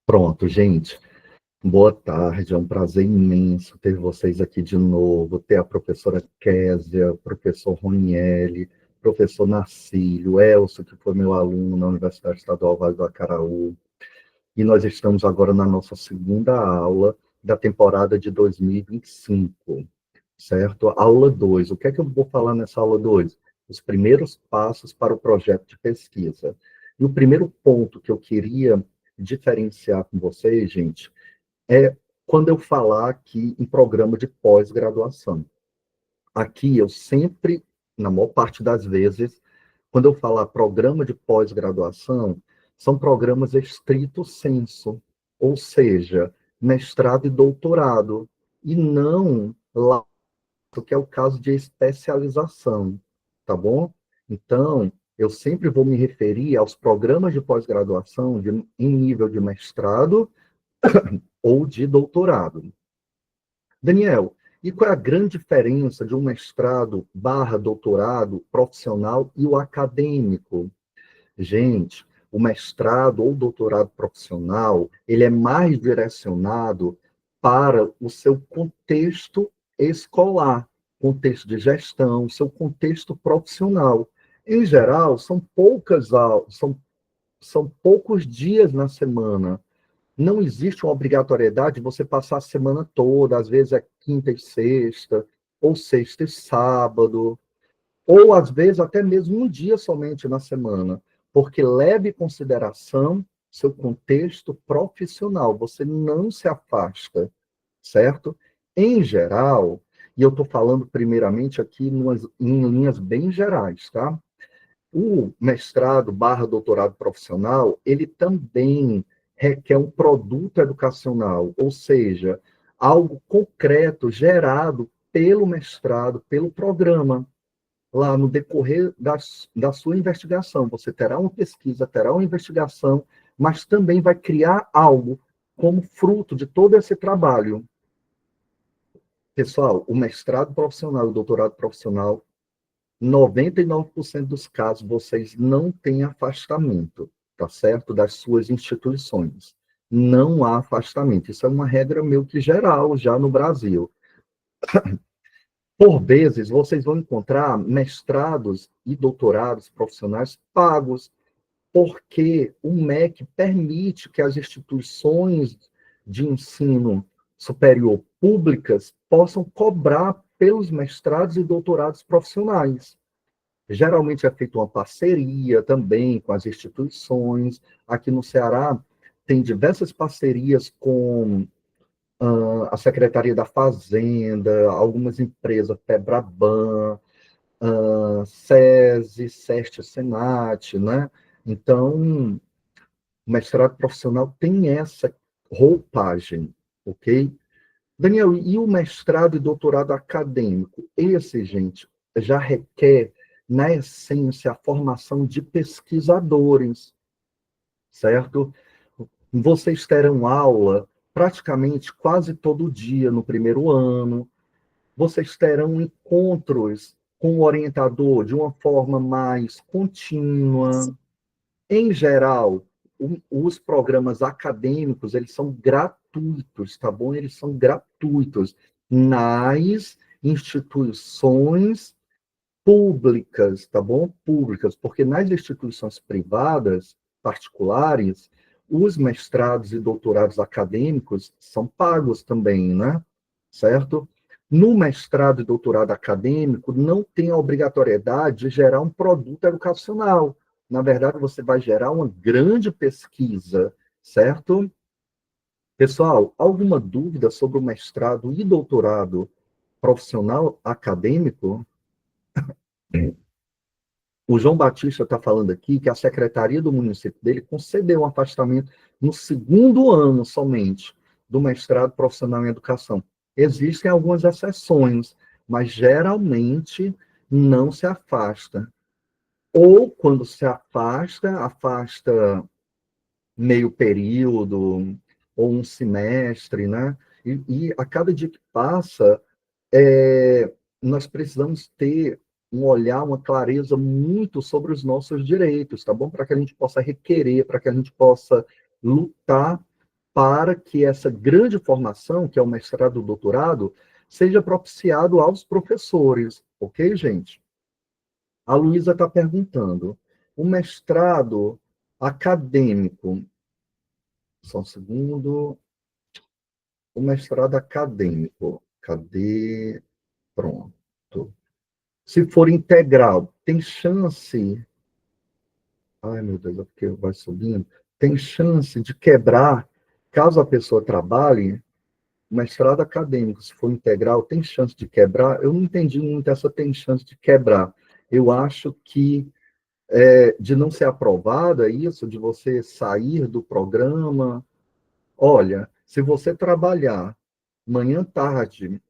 Pronto, gente. Boa tarde, é um prazer imenso ter vocês aqui de novo, ter a professora Késia, professor Ronieli, professor Narcílio, Elcio, que foi meu aluno na Universidade Estadual Vale do Acaraú. E nós estamos agora na nossa segunda aula da temporada de 2025, certo? Aula 2. O que é que eu vou falar nessa aula 2? Os primeiros passos para o projeto de pesquisa. E o primeiro ponto que eu queria diferenciar com vocês, gente, é quando eu falar aqui em programa de pós-graduação. Aqui eu sempre, na maior parte das vezes, quando eu falar programa de pós-graduação, são programas estrito sensu, ou seja, mestrado e doutorado, e não lá, que é o caso de especialização, tá bom? Então, eu sempre vou me referir aos programas de pós-graduação em nível de mestrado ou de doutorado. Daniel, e qual é a grande diferença de um mestrado barra doutorado profissional e o acadêmico? Gente, o mestrado ou doutorado profissional, ele é mais direcionado para o seu contexto escolar, contexto de gestão, seu contexto profissional. Em geral, são poucas aulas, são poucos dias na semana. Não existe uma obrigatoriedade de você passar a semana toda, às vezes é quinta e sexta, ou sexta e sábado, ou às vezes até mesmo um dia somente na semana, porque leve em consideração seu contexto profissional, você não se afasta, certo? Em geral, e eu estou falando primeiramente aqui em linhas bem gerais, tá? O mestrado barra doutorado profissional, ele também requer um produto educacional, ou seja, algo concreto gerado pelo mestrado, pelo programa. Lá no decorrer da sua investigação, você terá uma pesquisa, terá uma investigação, mas também vai criar algo como fruto de todo esse trabalho. Pessoal, o mestrado profissional e o doutorado profissional 99% dos casos vocês não têm afastamento, tá certo? Das suas instituições. Não há afastamento. Isso é uma regra meio que geral já no Brasil. Por vezes, vocês vão encontrar mestrados e doutorados profissionais pagos, porque o MEC permite que as instituições de ensino superior públicas possam cobrar pelos mestrados e doutorados profissionais. Geralmente é feita uma parceria também com as instituições. Aqui no Ceará tem diversas parcerias com a Secretaria da Fazenda, algumas empresas, Febraban, SESI, SEST, Senat, né? Então, o mestrado profissional tem essa roupagem, ok? Daniel, e o mestrado e doutorado acadêmico? Esse, gente, já requer, na essência, a formação de pesquisadores, certo? Vocês terão aula praticamente quase todo dia no primeiro ano, vocês terão encontros com o orientador de uma forma mais contínua. Em geral, os programas acadêmicos, eles são gratuitos, tá bom? Eles são gratuitos nas instituições públicas, tá bom? Públicas, porque nas instituições privadas, particulares, os mestrados e doutorados acadêmicos são pagos também, né? Certo? No mestrado e doutorado acadêmico, não tem a obrigatoriedade de gerar um produto educacional. Na verdade, você vai gerar uma grande pesquisa, certo? Pessoal, alguma dúvida sobre o mestrado e doutorado profissional acadêmico? O João Batista está falando aqui que a secretaria do município dele concedeu um afastamento no segundo ano somente do mestrado profissional em educação. Existem algumas exceções, mas geralmente não se afasta. Ou quando se afasta, afasta meio período ou um semestre, né? E a cada dia que passa, nós precisamos ter um olhar, uma clareza muito sobre os nossos direitos, tá bom? Para que a gente possa requerer, para que a gente possa lutar para que essa grande formação, que é o mestrado e o doutorado, seja propiciado aos professores, ok, gente? A Luísa está perguntando, o mestrado acadêmico, só um segundo, o mestrado acadêmico, cadê? Pronto. Se for integral, tem chance, ai meu Deus, é porque vai subindo, tem chance de quebrar, caso a pessoa trabalhe, o mestrado acadêmico, se for integral, tem chance de quebrar? Eu não entendi muito essa tem chance de quebrar. Eu acho que de não ser aprovado, é isso, de você sair do programa. Olha, se você trabalhar manhã, tarde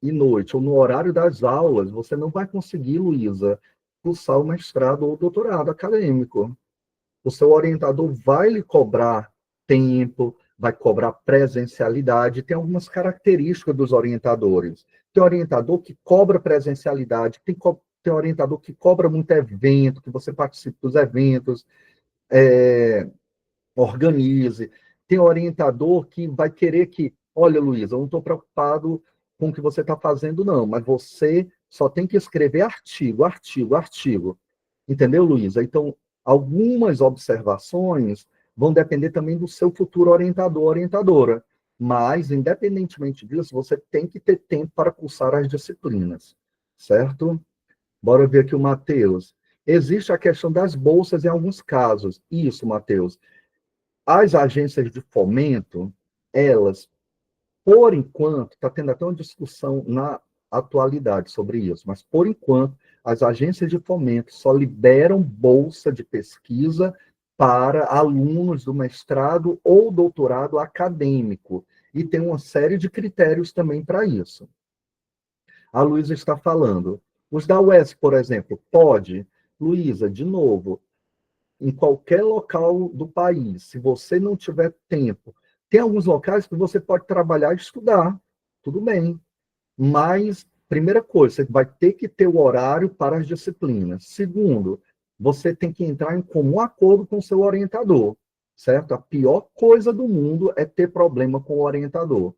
e noite, ou no horário das aulas, você não vai conseguir, Luísa, cursar o mestrado ou o doutorado acadêmico. O seu orientador vai lhe cobrar tempo, vai cobrar presencialidade. Tem algumas características dos orientadores. Tem orientador que cobra presencialidade, tem orientador que cobra muito evento, que você participe dos eventos, organize. Tem orientador que vai querer que, olha, Luísa, eu não estou preocupado com o que você está fazendo, não, mas você só tem que escrever artigo, artigo, artigo. Entendeu, Luísa? Então, algumas observações vão depender também do seu futuro orientador, orientadora. Mas, independentemente disso, você tem que ter tempo para cursar as disciplinas, certo? Bora ver aqui o Matheus. Existe a questão das bolsas em alguns casos. Isso, Matheus. As agências de fomento, elas, por enquanto, está tendo até uma discussão na atualidade sobre isso, mas por enquanto, as agências de fomento só liberam bolsa de pesquisa para alunos do mestrado ou doutorado acadêmico, e tem uma série de critérios também para isso. A Luísa está falando. Os da UES, por exemplo, pode? Luísa, de novo, em qualquer local do país, se você não tiver tempo, tem alguns locais que você pode trabalhar e estudar, tudo bem. Mas, primeira coisa, você vai ter que ter o horário para as disciplinas. Segundo, você tem que entrar em comum acordo com o seu orientador, certo? A pior coisa do mundo é ter problema com o orientador,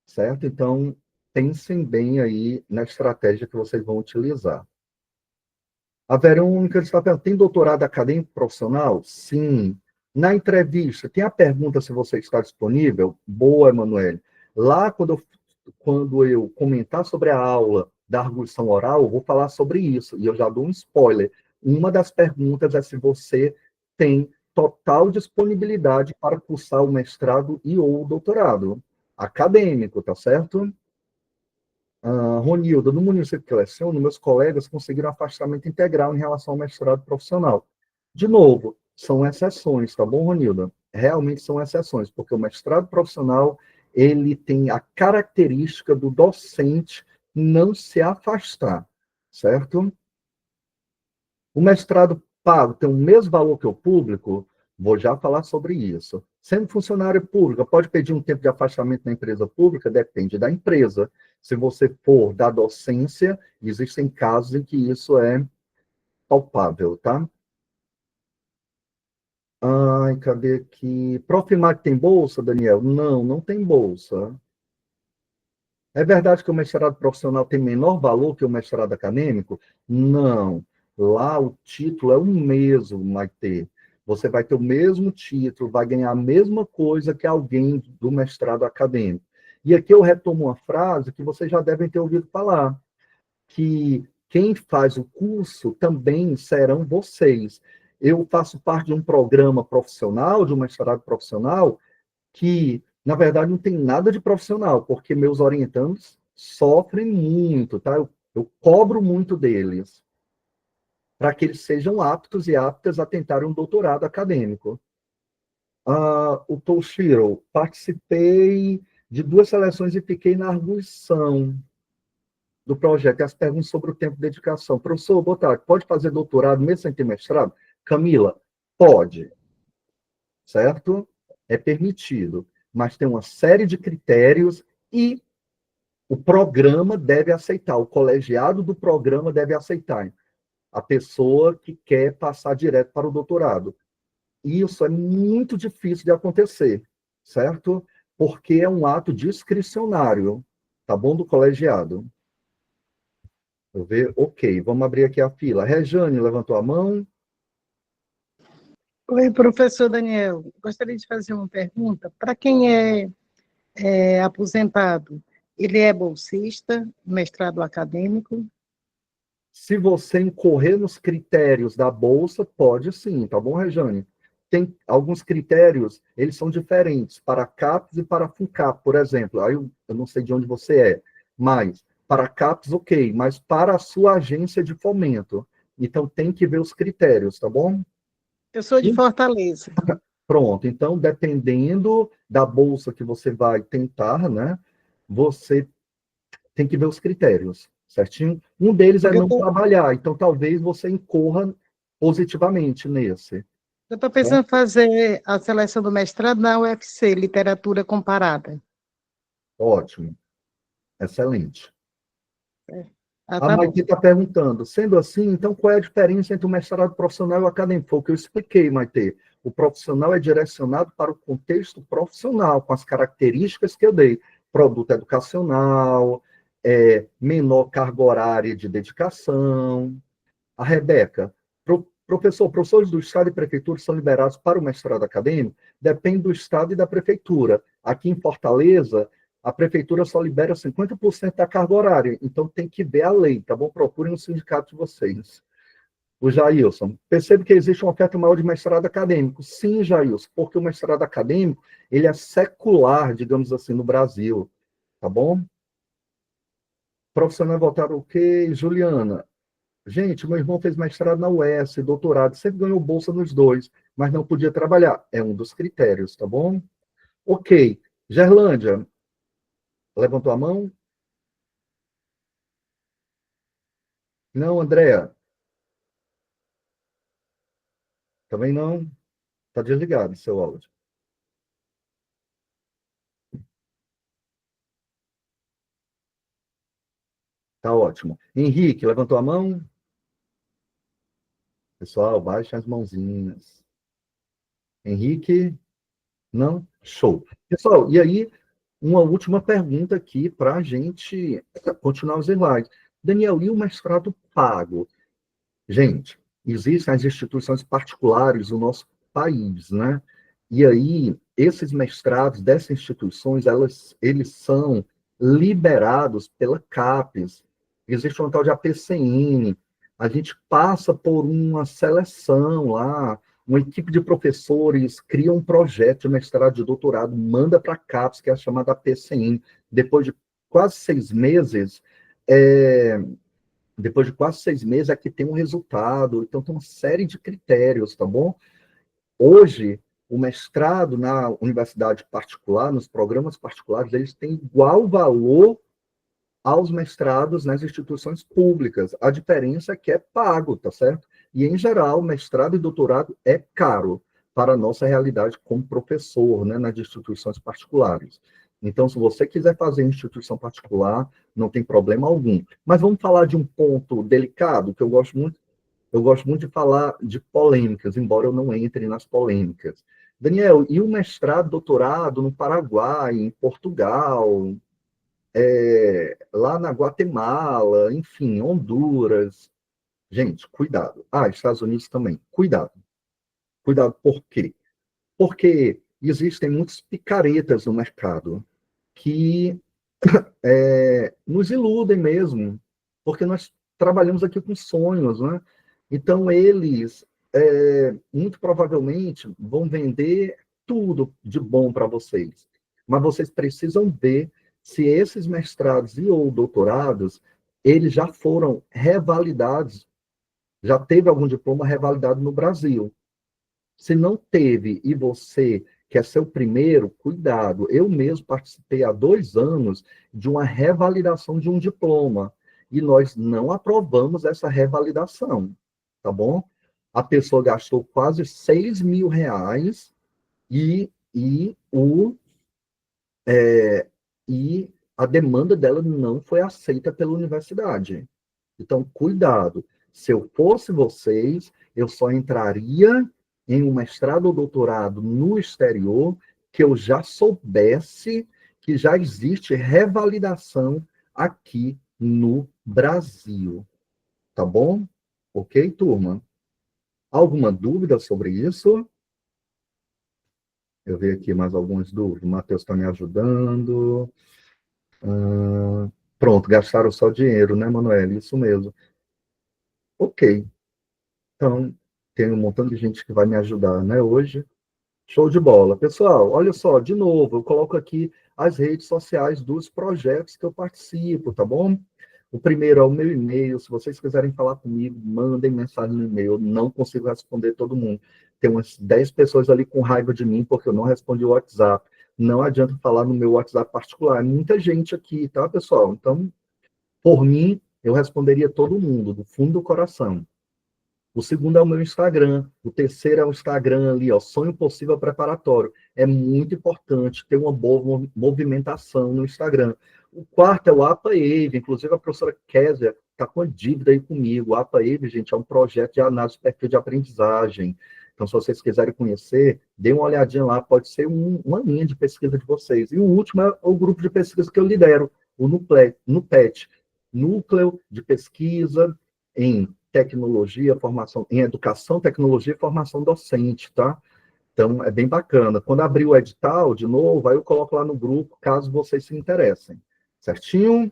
certo? Então, pensem bem aí na estratégia que vocês vão utilizar. A Verônica está perguntando, tem doutorado acadêmico profissional? Sim. Na entrevista, tem a pergunta se você está disponível? Boa, Emanuele. Lá, quando eu comentar sobre a aula da arguição oral, eu vou falar sobre isso, e eu já dou um spoiler. Uma das perguntas é se você tem total disponibilidade para cursar o mestrado e ou o doutorado acadêmico, tá certo? Ronilda, no município que leciono, meus colegas conseguiram afastamento integral em relação ao mestrado profissional. De novo, são exceções, tá bom, Ronilda? Realmente são exceções, porque o mestrado profissional, ele tem a característica do docente não se afastar, certo? O mestrado pago tem o mesmo valor que o público? Vou já falar sobre isso. Sendo funcionário público, pode pedir um tempo de afastamento na empresa pública? Depende da empresa. Se você for da docência, existem casos em que isso é palpável, tá? Ai, cadê aqui? Profimac tem bolsa, Daniel? Não, não tem bolsa. É verdade que o mestrado profissional tem menor valor que o mestrado acadêmico? Não. Lá o título é o mesmo, Maite. Você vai ter o mesmo título, vai ganhar a mesma coisa que alguém do mestrado acadêmico. E aqui eu retomo uma frase que vocês já devem ter ouvido falar, que quem faz o curso também serão vocês. Eu faço parte de um programa profissional, de um mestrado profissional, que, na verdade, não tem nada de profissional, porque meus orientandos sofrem muito, tá? Eu cobro muito deles, para que eles sejam aptos e aptas a tentarem um doutorado acadêmico. O Toshiro, participei de 2 seleções e fiquei na arguição do projeto, e as perguntas sobre o tempo de dedicação. Professor, boa tarde, pode fazer doutorado mesmo sem ter mestrado? Camila, pode, certo? É permitido, mas tem uma série de critérios e o programa deve aceitar, o colegiado do programa deve aceitar a pessoa que quer passar direto para o doutorado. Isso é muito difícil de acontecer, certo? Porque é um ato discricionário, tá bom, do colegiado. Eu ver, ok, vamos abrir aqui a fila. Rejane levantou a mão. Oi, professor Daniel. Gostaria de fazer uma pergunta. Para quem é aposentado, ele é bolsista, mestrado acadêmico? Se você incorrer nos critérios da bolsa, pode sim, tá bom, Rejane? Tem alguns critérios, eles são diferentes para CAPES e para FUNCAP, por exemplo. Aí eu não sei de onde você é, mas para CAPES, ok, mas para a sua agência de fomento. Então tem que ver os critérios, tá bom? Eu sou de Fortaleza. Pronto, então dependendo da bolsa que você vai tentar, né, você tem que ver os critérios, certinho? Um deles é Porque não trabalhar, então talvez você incorra positivamente nesse. eu estou Certo? pensando em fazer a seleção do mestrado na UFC, Literatura Comparada. Ótimo, excelente. Ah, A tá bom. Maite está perguntando, sendo assim, então qual é a diferença entre o mestrado profissional e o acadêmico? Foi o que eu expliquei, Maite. O profissional é direcionado para o contexto profissional, com as características que eu dei. Produto educacional, menor carga horária de dedicação. A Rebeca, professores do Estado e Prefeitura são liberados para o mestrado acadêmico? Depende do Estado e da Prefeitura. Aqui em Fortaleza, a Prefeitura só libera 50% da carga horária, então tem que ver a lei, tá bom? Procurem o sindicato de vocês. O Jailson, percebe que existe uma oferta maior de mestrado acadêmico. Sim, Jailson, porque o mestrado acadêmico, ele é secular, digamos assim, no Brasil, tá bom? Profissional voltado o quê? Juliana, gente, meu irmão fez mestrado na UES, doutorado, sempre ganhou bolsa nos dois, mas não podia trabalhar. É um dos critérios, tá bom? Ok. Gerlândia, levantou a mão? Não, Andréa? Também não? Está desligado seu áudio. Tá ótimo. Henrique, levantou a mão? Pessoal, baixem as mãozinhas. Henrique, não? Show. Pessoal, e aí, uma última pergunta aqui para a gente continuar os slides. Daniel, e o mestrado pago? Gente, existem as instituições particulares no nosso país, né? E aí, esses mestrados dessas instituições, eles são liberados pela CAPES. Existe uma tal de APCN. A gente passa por uma seleção lá, uma equipe de professores cria um projeto de mestrado, de doutorado, manda para a CAPES, que é a chamada APCN. Depois de quase 6 meses, é, depois de quase 6 meses, é que tem um resultado. Então, tem uma série de critérios, tá bom? Hoje, o mestrado na universidade particular, nos programas particulares, eles têm igual valor aos mestrados nas instituições públicas. A diferença é que é pago, tá certo? E, em geral, mestrado e doutorado é caro para a nossa realidade como professor, né, nas instituições particulares. Então, se você quiser fazer em instituição particular, não tem problema algum. Mas vamos falar de um ponto delicado, que eu gosto muito de falar de polêmicas, embora eu não entre nas polêmicas. Daniel, e o mestrado, doutorado no Paraguai, em Portugal, lá na Guatemala, enfim, Honduras. Gente, cuidado. Ah, Estados Unidos também. Cuidado. Cuidado, por quê? Porque existem muitos picaretas no mercado que nos iludem mesmo, porque nós trabalhamos aqui com sonhos, né? Então, eles, muito provavelmente, vão vender tudo de bom para vocês. Mas vocês precisam ver se esses mestrados e ou doutorados, eles já foram revalidados, já teve algum diploma revalidado no Brasil. Se não teve e você quer ser o primeiro, cuidado. Eu mesmo participei há 2 anos de uma revalidação de um diploma e nós não aprovamos essa revalidação, tá bom? A pessoa gastou quase R$ 6.000 e a demanda dela não foi aceita pela universidade. Então, cuidado. Se eu fosse vocês, eu só entraria em um mestrado ou doutorado no exterior que eu já soubesse que já existe revalidação aqui no Brasil. Tá bom? Ok, turma? Alguma dúvida sobre isso? Eu vi aqui mais algumas dúvidas. O Matheus está me ajudando. Pronto, gastaram só dinheiro, né, Manoel? Isso mesmo. Ok. Então, tem um montão de gente que vai me ajudar, né, hoje. Show de bola. Pessoal, olha só, de novo, eu coloco aqui as redes sociais dos projetos que eu participo, tá bom? O primeiro é o meu e-mail. Se vocês quiserem falar comigo, mandem mensagem no e-mail. Eu não consigo responder todo mundo. Tem umas 10 pessoas ali com raiva de mim porque eu não respondi o WhatsApp. Não adianta falar no meu WhatsApp particular. É muita gente aqui, tá, pessoal? Então, por mim, eu responderia todo mundo, do fundo do coração. O segundo é o meu Instagram. O terceiro é o Instagram ali, ó, Sonho Possível Preparatório. É muito importante ter uma boa movimentação no Instagram. O quarto é o APA-EVE. Inclusive, a professora Kézia está com uma dívida aí comigo. O APA-EVE, gente, é um projeto de análise de perfil de aprendizagem. Então, se vocês quiserem conhecer, dê uma olhadinha lá. Pode ser uma linha de pesquisa de vocês. E o último é o grupo de pesquisa que eu lidero, o NUPET. Núcleo de Pesquisa em Tecnologia, Formação, em Educação, Tecnologia e Formação Docente, tá? Então, é bem bacana. Quando abrir o edital, de novo, aí eu coloco lá no grupo, caso vocês se interessem. Certinho?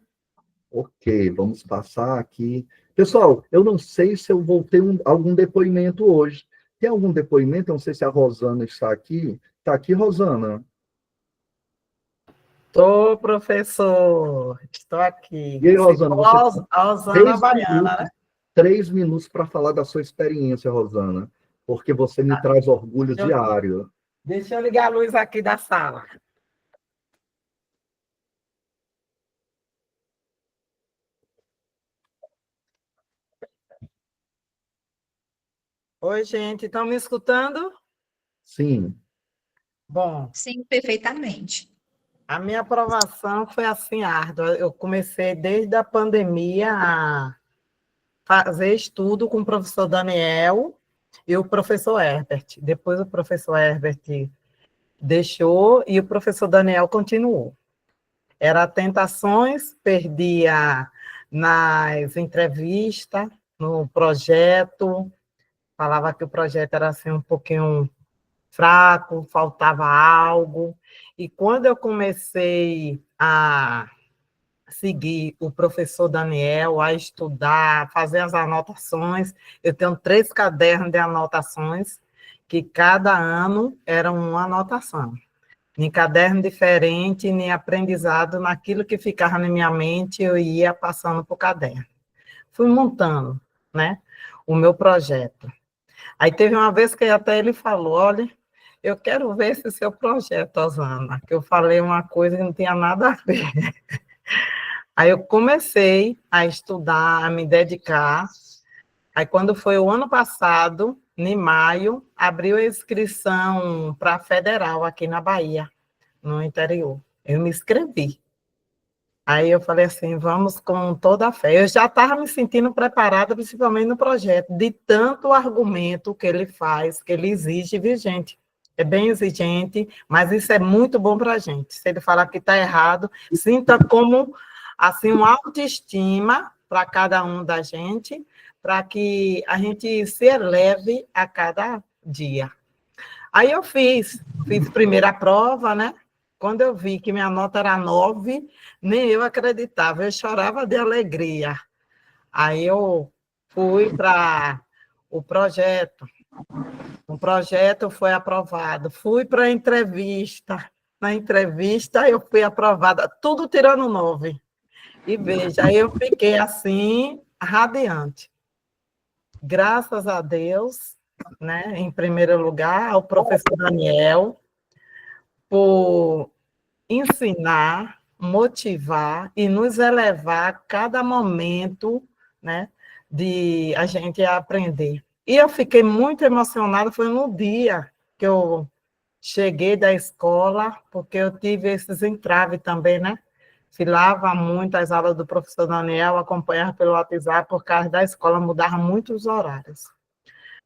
Ok, vamos passar aqui. Pessoal, eu não sei se eu vou ter algum depoimento hoje. Tem algum depoimento? Eu não sei se a Rosana está aqui. Está aqui, Rosana? Estou, professor. Estou aqui. E aí, Rosana, você tem A Osana 3 Baiana, minutos, né? 3 minutos para falar da sua experiência, Rosana, porque você me traz orgulho Deixa eu, diário. deixa eu ligar a luz aqui da sala. Oi, gente, estão me escutando? Sim. Bom, Sim, perfeitamente. a minha aprovação foi assim árdua. Eu comecei desde a pandemia a fazer estudo com o professor Daniel e o professor Herbert. Depois o professor Herbert deixou e o professor Daniel continuou. Era tentações, perdia nas entrevistas, no projeto, falava que o projeto era assim um pouquinho fraco, faltava algo. E quando eu comecei a seguir o professor Daniel, a estudar, a fazer as anotações, eu tenho 3 cadernos de anotações, que cada ano era uma anotação. Em caderno diferente, em aprendizado, naquilo que ficava na minha mente, eu ia passando para o caderno. Fui montando, né, o meu projeto. Aí teve uma vez que até ele falou, olha, eu quero ver esse seu projeto, Osana, que eu falei uma coisa que não tinha nada a ver. Aí eu comecei a estudar, a me dedicar. Aí quando foi o ano passado, em maio, abriu a inscrição para a Federal aqui na Bahia, no interior. Eu me inscrevi. Aí eu falei assim, vamos com toda a fé. Eu já estava me sentindo preparada, principalmente no projeto, de tanto argumento que ele faz, que ele exige, viu, gente? É bem exigente, mas isso é muito bom para a gente. Se ele falar que está errado, sinta como assim uma autoestima para cada um da gente, para que a gente se eleve a cada dia. Aí eu fiz primeira prova, né? Quando eu vi que minha nota era 9, nem eu acreditava, eu chorava de alegria. Aí eu fui para o projeto. O projeto foi aprovado. Fui para a entrevista. Na entrevista eu fui aprovada, tudo tirando 9. E veja, aí eu fiquei assim, radiante. Graças a Deus, né, em primeiro lugar, ao professor Daniel, por ensinar, motivar e nos elevar a cada momento, né, de a gente aprender. E eu fiquei muito emocionada, foi no dia que eu cheguei da escola, porque eu tive esses entraves também, né? Filava muito as aulas do professor Daniel, acompanhava pelo WhatsApp, por causa da escola, mudava muito os horários.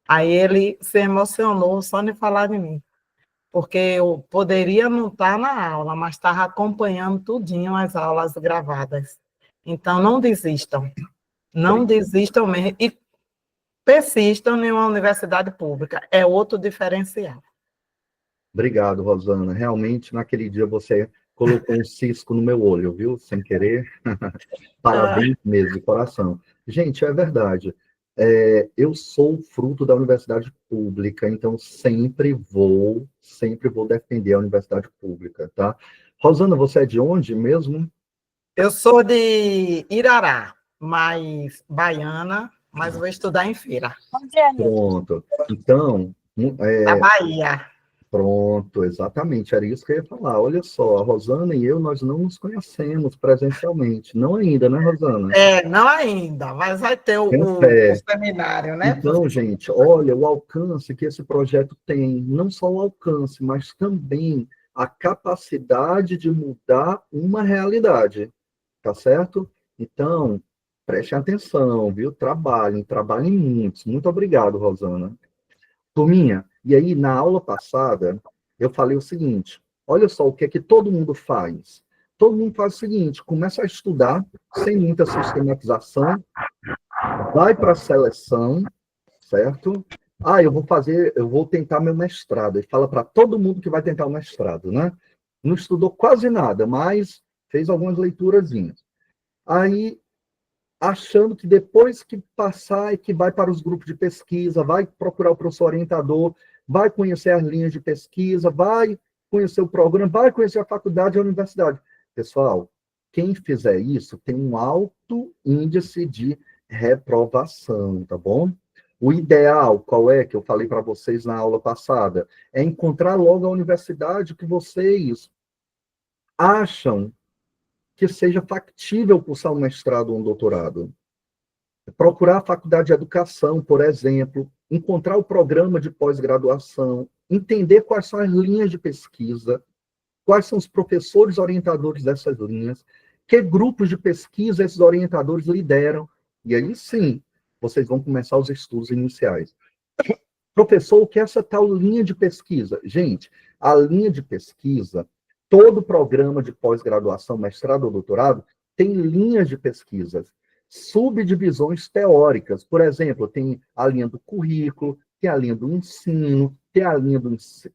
Aí ele se emocionou só de falar de mim. porque eu poderia não estar na aula, mas estava acompanhando tudinho as aulas gravadas. Então, não desistam. Não desistam mesmo. E persistam em uma universidade pública. É outro diferencial. Obrigado, Rosana. Realmente, naquele dia você colocou um cisco no meu olho, viu? Sem querer. Parabéns mesmo, de coração. Gente, é verdade. Eu sou fruto da universidade pública, então sempre vou defender a universidade pública, tá? Rosana, você é de onde mesmo? Eu sou de Irará, mas baiana, mas vou estudar em Feira. Pronto. Então, Da Bahia. pronto, exatamente, era isso que eu ia falar. Olha só, a Rosana e eu, nós não nos conhecemos presencialmente. Não ainda, né, Rosana? Não ainda, mas vai ter Tenha o fé. seminário, né? Então, gente, olha o alcance que esse projeto tem, não só o alcance, mas também a capacidade de mudar uma realidade, tá certo? Então, prestem atenção, viu? Trabalhem muitos. Muito obrigado, Rosana. Turminha, e aí na aula passada, eu falei o seguinte, olha só o que é que todo mundo faz. Todo mundo faz o seguinte, começa a estudar, sem muita sistematização, vai para a seleção, certo? Eu vou tentar meu mestrado. Ele fala para todo mundo que vai tentar o mestrado, né? Não estudou quase nada, mas fez algumas leiturazinhas. Aí, achando que depois que passar é que vai para os grupos de pesquisa, vai procurar o professor orientador, vai conhecer as linhas de pesquisa, vai conhecer o programa, vai conhecer a faculdade e a universidade. Pessoal, quem fizer isso tem um alto índice de reprovação, tá bom? O ideal, qual é, que eu falei para vocês na aula passada, é encontrar logo a universidade que vocês acham que seja factível cursar um mestrado ou um doutorado. Procurar a faculdade de educação, por exemplo, encontrar o programa de pós-graduação, entender quais são as linhas de pesquisa, quais são os professores orientadores dessas linhas, que grupos de pesquisa esses orientadores lideram, e aí sim, vocês vão começar os estudos iniciais. Professor, o que é essa tal linha de pesquisa? Gente, a linha de pesquisa, todo programa de pós-graduação, mestrado ou doutorado, tem linhas de pesquisas, subdivisões teóricas. Por exemplo, tem a linha do currículo, tem a linha do ensino, tem a linha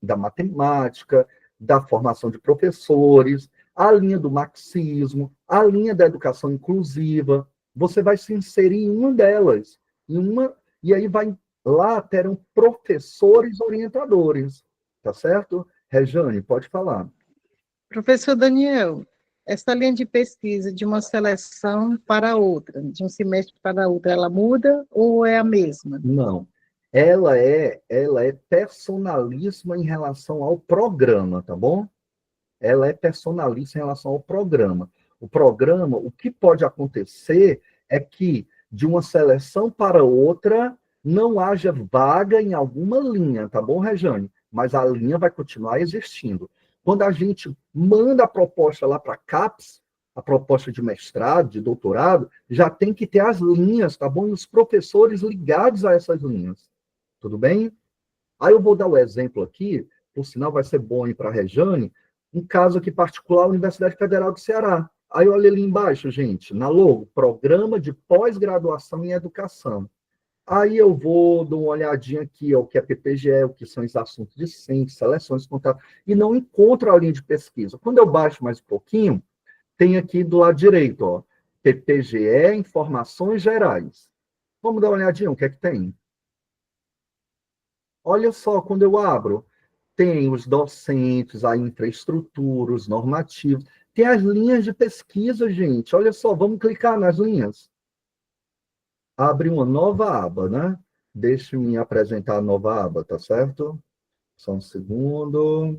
da matemática, da formação de professores, a linha do marxismo, a linha da educação inclusiva. Você vai se inserir em uma delas, e aí lá terão professores orientadores, tá certo? Rejane, pode falar. Professor Daniel, essa linha de pesquisa de uma seleção para outra, de um semestre para outra, ela muda ou é a mesma? Não. Ela é personalíssima em relação ao programa, tá bom? Ela é personalista em relação ao programa. O programa, o que pode acontecer é que de uma seleção para outra não haja vaga em alguma linha, tá bom, Rejane? Mas a linha vai continuar existindo. Quando a gente manda a proposta lá para a CAPES, a proposta de mestrado, de doutorado, já tem que ter as linhas, tá bom? E os professores ligados a essas linhas. Tudo bem? Aí eu vou dar o exemplo aqui, por sinal vai ser bom para a Rejane, um caso aqui particular, a Universidade Federal do Ceará. Aí olha ali embaixo, gente, na logo, Programa de Pós-Graduação em Educação. Aí eu vou dar uma olhadinha aqui, ó, o que é PPGE, o que são os assuntos discentes, seleções, contatos, e não encontro a linha de pesquisa. Quando eu baixo mais um pouquinho, tem aqui do lado direito, ó, PPGE, Informações Gerais. Vamos dar uma olhadinha, o que é que tem? Olha só, quando eu abro, tem os docentes, a infraestrutura, os normativos, tem as linhas de pesquisa, gente. Olha só, vamos clicar nas linhas. Abre uma nova aba, né? Deixe-me apresentar a nova aba, tá certo? Só um segundo.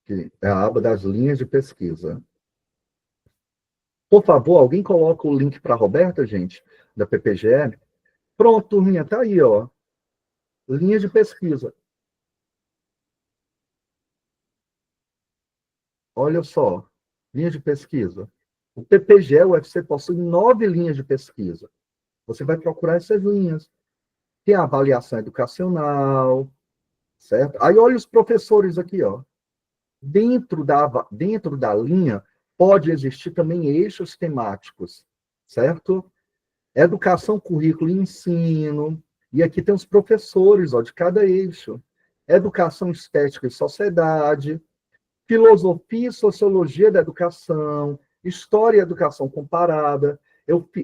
Aqui, é a aba das linhas de pesquisa. Por favor, alguém coloca o link para a Roberta, gente, da PPGE. Pronto, turminha, tá aí, ó. Linha de pesquisa. Olha só, linha de pesquisa. O PPGE, o UFC, possui 9 linhas de pesquisa. Você vai procurar essas linhas. tem a avaliação educacional, certo? Aí olha os professores aqui, ó. Dentro da linha, pode existir também eixos temáticos, certo? Educação, currículo e ensino. E aqui tem os professores, ó, de cada eixo. Educação, estética e sociedade, filosofia e sociologia da educação, história e educação comparada.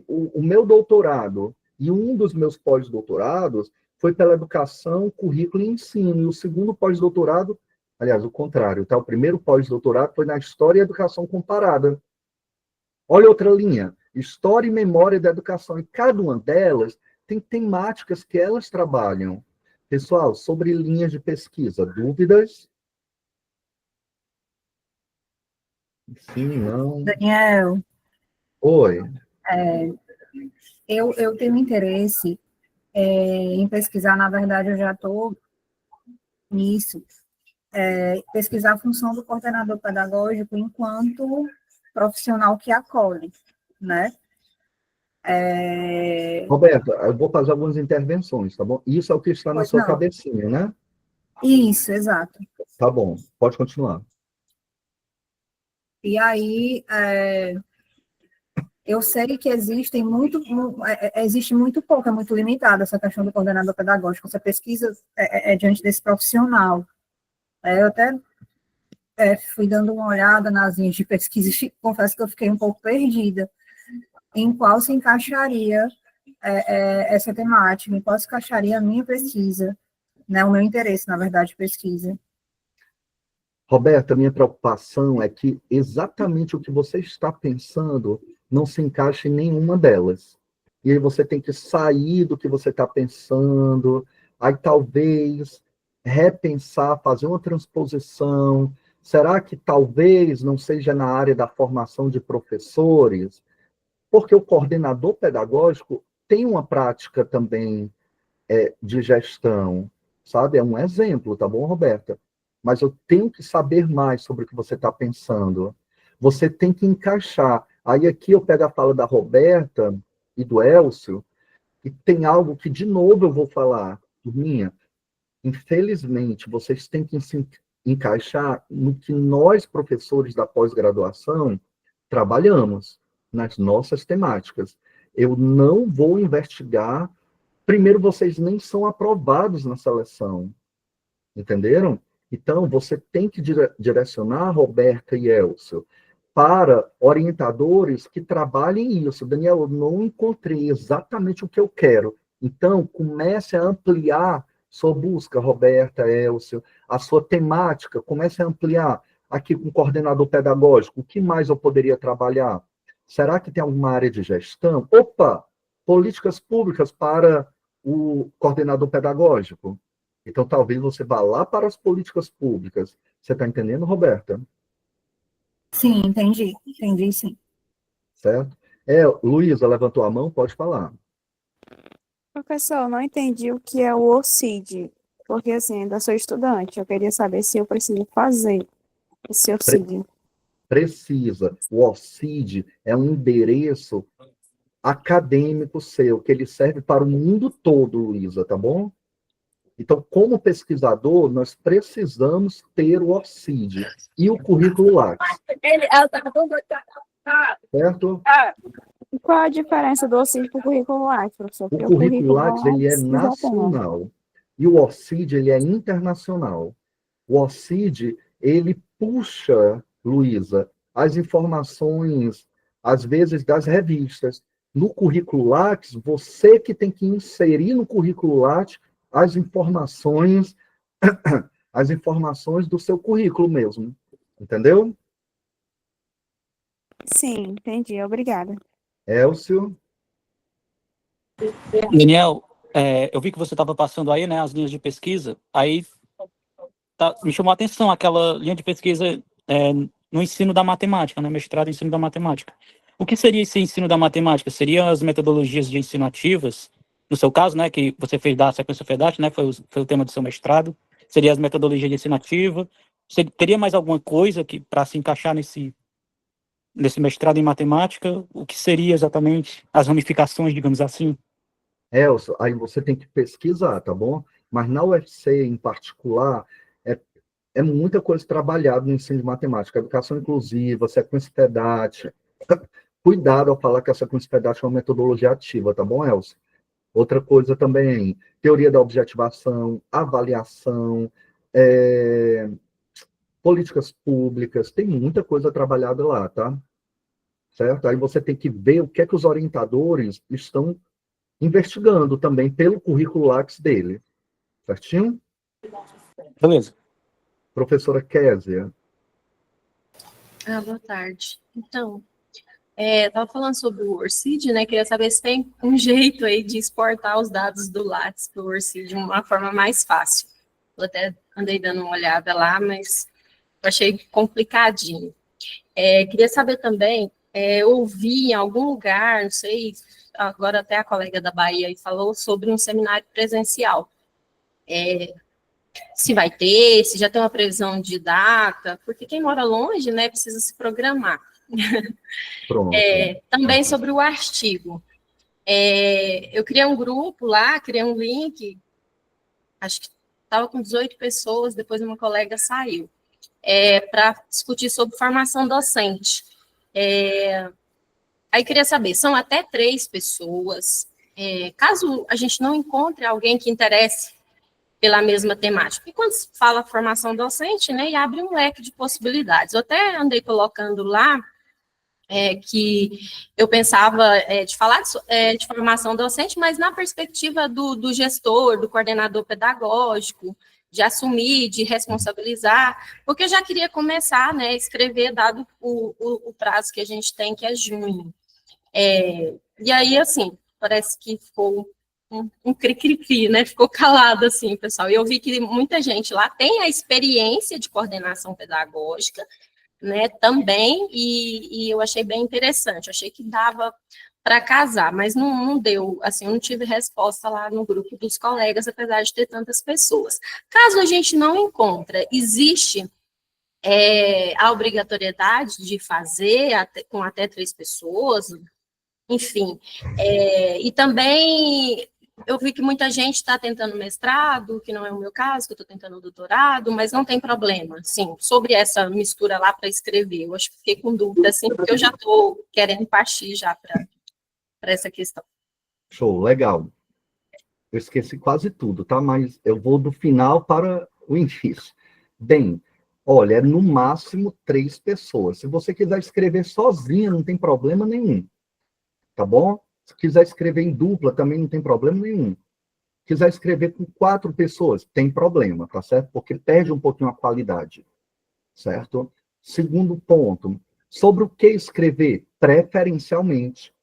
O meu doutorado e um dos meus pós-doutorados foi pela educação, currículo e ensino. E o segundo pós-doutorado, aliás, o contrário, tá? O primeiro pós-doutorado foi na história e educação comparada. Olha outra linha, história e memória da educação. E cada uma delas tem temáticas que elas trabalham. Pessoal, sobre linhas de pesquisa, dúvidas? Sim, não. Daniel, Oi. eu tenho interesse em pesquisar, na verdade, eu já estou nisso, pesquisar a função do coordenador pedagógico enquanto profissional que acolhe, né? Roberta, eu vou fazer algumas intervenções, tá bom? Isso é o que está na Pois sua não. cabecinha, né? Isso, exato. Tá bom, pode continuar. E aí, eu sei que existe muito pouco, é muito limitada essa questão do coordenador pedagógico, essa pesquisa diante desse profissional. Eu até fui dando uma olhada nas linhas de pesquisa e confesso que eu fiquei um pouco perdida em qual se encaixaria essa temática, em qual se encaixaria a minha pesquisa, né, o meu interesse, na verdade, de pesquisa. Roberta, minha preocupação é que exatamente o que você está pensando não se encaixa em nenhuma delas. E aí você tem que sair do que você está pensando, aí talvez repensar, fazer uma transposição. Será que talvez não seja na área da formação de professores? Porque o coordenador pedagógico tem uma prática também de gestão, sabe? É um exemplo, tá bom, Roberta? Mas eu tenho que saber mais sobre o que você está pensando. Você tem que encaixar. Aí aqui eu pego a fala da Roberta e do Elcio, e tem algo que, de novo, eu vou falar, turminha, infelizmente, vocês têm que se encaixar no que nós, professores da pós-graduação, trabalhamos, nas nossas temáticas. Eu não vou investigar. Primeiro, vocês nem são aprovados na seleção. Entenderam? Então, você tem que direcionar, Roberta e Elcio, para orientadores que trabalhem isso. Daniel, eu não encontrei exatamente o que eu quero. Então, comece a ampliar sua busca, Roberta, Elcio, a sua temática, comece a ampliar aqui com o coordenador pedagógico. O que mais eu poderia trabalhar? Será que tem alguma área de gestão? Opa! Políticas públicas para o coordenador pedagógico. Então, talvez você vá lá para as políticas públicas. Você está entendendo, Roberta? Sim, entendi, sim. Certo? Luísa levantou a mão, pode falar. Professor, eu não entendi o que é o OCID, porque assim, ainda sou estudante, eu queria saber se eu preciso fazer esse OCID. Precisa. O OCID é um endereço acadêmico seu, que ele serve para o mundo todo, Luísa, tá bom? Então, como pesquisador, nós precisamos ter o OCID e o currículo Lattes. Certo? E qual a diferença do OCID para o currículo Lattes, professor? O Porque currículo Lattes, ele é Lattes já tem. nacional. E o OCID, ele é internacional. O OCID, ele puxa, Luísa, as informações, às vezes, das revistas. No currículo Lattes, você que tem que inserir no currículo Lattes as informações do seu currículo mesmo. Entendeu? Sim, entendi. Obrigada. Elcio? Daniel, eu vi que você estava passando aí, né, as linhas de pesquisa, aí me chamou a atenção aquela linha de pesquisa no ensino da matemática, né, mestrado em ensino da matemática. O que seria esse ensino da matemática? Seriam as metodologias de ensino ativas, no seu caso, né, que você fez da sequência FEDAT, né, foi o tema do seu mestrado, seria as metodologias de ensino ativa, teria mais alguma coisa para se encaixar nesse mestrado em matemática? O que seria exatamente as ramificações, digamos assim? Elcio, aí você tem que pesquisar, tá bom? Mas na UFC, em particular, é, é muita coisa trabalhada no ensino de matemática, educação inclusiva, sequência didática. Cuidado ao falar que a sequência didática é uma metodologia ativa, tá bom, Elcio? Outra coisa também, teoria da objetivação, avaliação, é, políticas públicas, tem muita coisa trabalhada lá, tá? Certo? Aí você tem que ver o que é que os orientadores estão investigando também pelo currículo Lattes dele. Certinho? Beleza. Professora Késia. Boa tarde. Então, estava falando sobre o Orcid, né? Queria saber se tem um jeito aí de exportar os dados do Lattes para o Orcid de uma forma mais fácil. Eu até andei dando uma olhada lá, mas eu achei complicadinho. Queria saber também, eu ouvi em algum lugar, não sei, agora até a colega da Bahia aí falou sobre um seminário presencial. Se vai ter, se já tem uma previsão de data, porque quem mora longe, né, precisa se programar. Pronto. Também sobre o artigo. Eu criei um grupo lá, criei um link, acho que estava com 18 pessoas, depois uma colega saiu, para discutir sobre formação docente. Aí queria saber, são até 3 pessoas, caso a gente não encontre alguém que interesse pela mesma temática. E quando se fala formação docente, né, e abre um leque de possibilidades. Eu até andei colocando lá que eu pensava de falar de formação docente, mas na perspectiva do gestor, do coordenador pedagógico, de assumir, de responsabilizar, porque eu já queria começar, né, a escrever, dado o prazo que a gente tem, que é junho. E aí, assim, parece que ficou um cri-cri-cri, né? Ficou calado, assim, pessoal. E eu vi que muita gente lá tem a experiência de coordenação pedagógica, né, também, e eu achei bem interessante. Eu achei que dava para casar, mas não deu, assim, eu não tive resposta lá no grupo dos colegas, apesar de ter tantas pessoas. Caso a gente não encontre, existe a obrigatoriedade de fazer com até 3 pessoas, enfim. E também eu vi que muita gente está tentando mestrado, que não é o meu caso, que eu estou tentando doutorado, mas não tem problema, sim, sobre essa mistura lá para escrever. Eu acho que fiquei com dúvida, assim, porque eu já estou querendo partir já para essa questão. Show, legal. Eu esqueci quase tudo, tá? Mas eu vou do final para o início. Bem, olha, é no máximo 3 pessoas. Se você quiser escrever sozinha, não tem problema nenhum. Tá bom? Se quiser escrever em dupla, também não tem problema nenhum. Quiser escrever com 4 pessoas, tem problema, tá certo? Porque perde um pouquinho a qualidade, certo? Segundo ponto, sobre o que escrever? Preferencialmente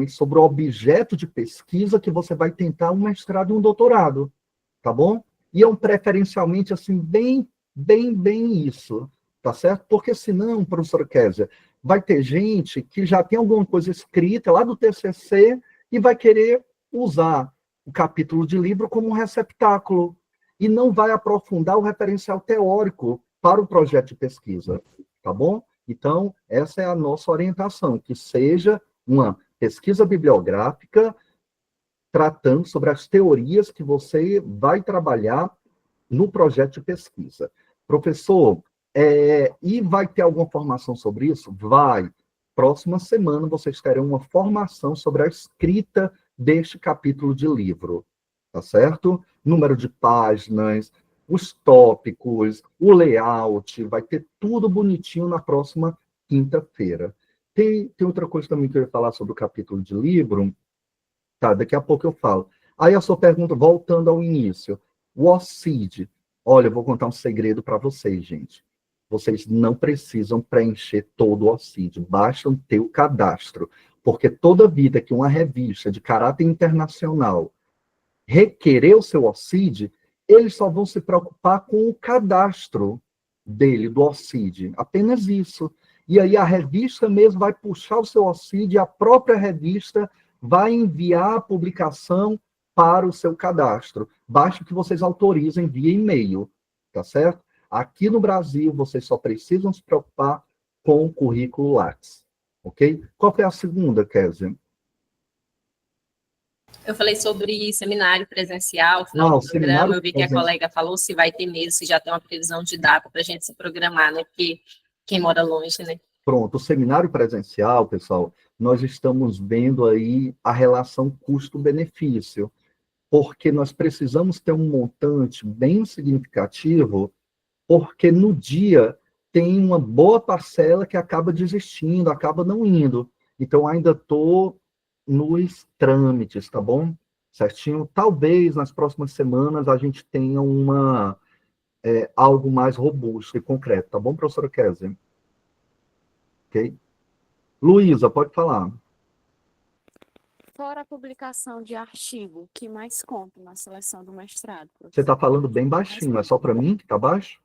sobre o objeto de pesquisa que você vai tentar um mestrado e um doutorado, tá bom? E é um preferencialmente, assim, bem isso, tá certo? Porque senão, professora Kézia, vai ter gente que já tem alguma coisa escrita lá do TCC e vai querer usar o capítulo de livro como um receptáculo e não vai aprofundar o referencial teórico para o projeto de pesquisa, tá bom? Então, essa é a nossa orientação, que seja uma pesquisa bibliográfica tratando sobre as teorias que você vai trabalhar no projeto de pesquisa. Professor, e vai ter alguma formação sobre isso? Vai. Próxima semana vocês terão uma formação sobre a escrita deste capítulo de livro, tá certo? Número de páginas, os tópicos, o layout, vai ter tudo bonitinho na próxima quinta-feira. Tem outra coisa também que eu ia falar sobre o capítulo de livro, tá? Daqui a pouco eu falo. Aí a sua pergunta, voltando ao início, o OCID. Olha, eu vou contar um segredo para vocês, gente. Vocês não precisam preencher todo o OCID, basta ter o cadastro, porque toda vida que uma revista de caráter internacional requerer o seu OCID, eles só vão se preocupar com o cadastro dele, do OCID, apenas isso. E aí a revista mesmo vai puxar o seu OCID e a própria revista vai enviar a publicação para o seu cadastro. Basta que vocês autorizem via e-mail, tá certo? Aqui no Brasil, vocês só precisam se preocupar com o currículo Lattes, ok? Qual foi a segunda, Kézia? Eu falei sobre seminário presencial, final Não, do programa, seminário eu vi que a presencial. colega falou se vai ter mesmo, se já tem uma previsão de data para a gente se programar, né? Porque quem mora longe, né? Pronto, o seminário presencial, pessoal, nós estamos vendo aí a relação custo-benefício, porque nós precisamos ter um montante bem significativo, porque no dia tem uma boa parcela que acaba desistindo, acaba não indo. Então, ainda estou nos trâmites, tá bom? Certinho? Talvez nas próximas semanas a gente tenha algo mais robusto e concreto, tá bom, professora Kézia? Ok? Luísa, pode falar. Fora a publicação de artigo, o que mais conta na seleção do mestrado? Você está Professor? falando bem baixinho, é só para mim que está baixo?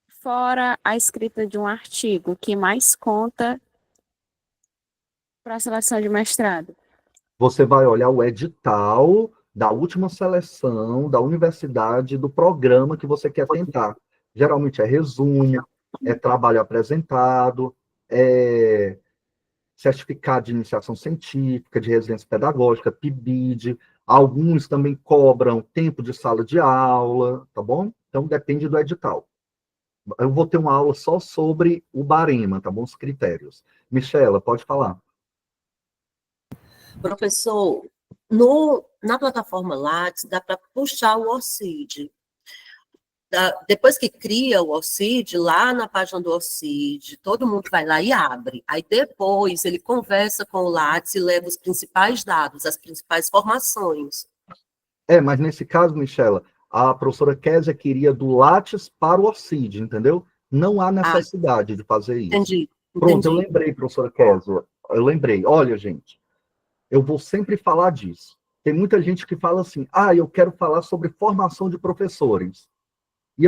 Fora a escrita de um artigo, o que mais conta para a seleção de mestrado? Você vai olhar o edital da última seleção da universidade, do programa que você quer tentar. Geralmente é resumo, é trabalho apresentado, é certificado de iniciação científica, de residência pedagógica, PIBID. Alguns também cobram tempo de sala de aula, tá bom? Então, depende do edital. Eu vou ter uma aula só sobre o barema, tá bom? Os critérios. Michela, pode falar. Professor, na plataforma Lattes, dá para puxar o ORCID. Depois que cria o ORCID, lá na página do ORCID, todo mundo vai lá e abre. Aí depois ele conversa com o Lattes e leva os principais dados, as principais formações. Mas nesse caso, Michela, a professora Kézia queria do Lattes para o ORCID, entendeu? Não há necessidade de fazer isso. Entendi. Pronto, eu lembrei, professora Kézia. Eu lembrei. Olha, gente, eu vou sempre falar disso. Tem muita gente que fala assim, eu quero falar sobre formação de professores. E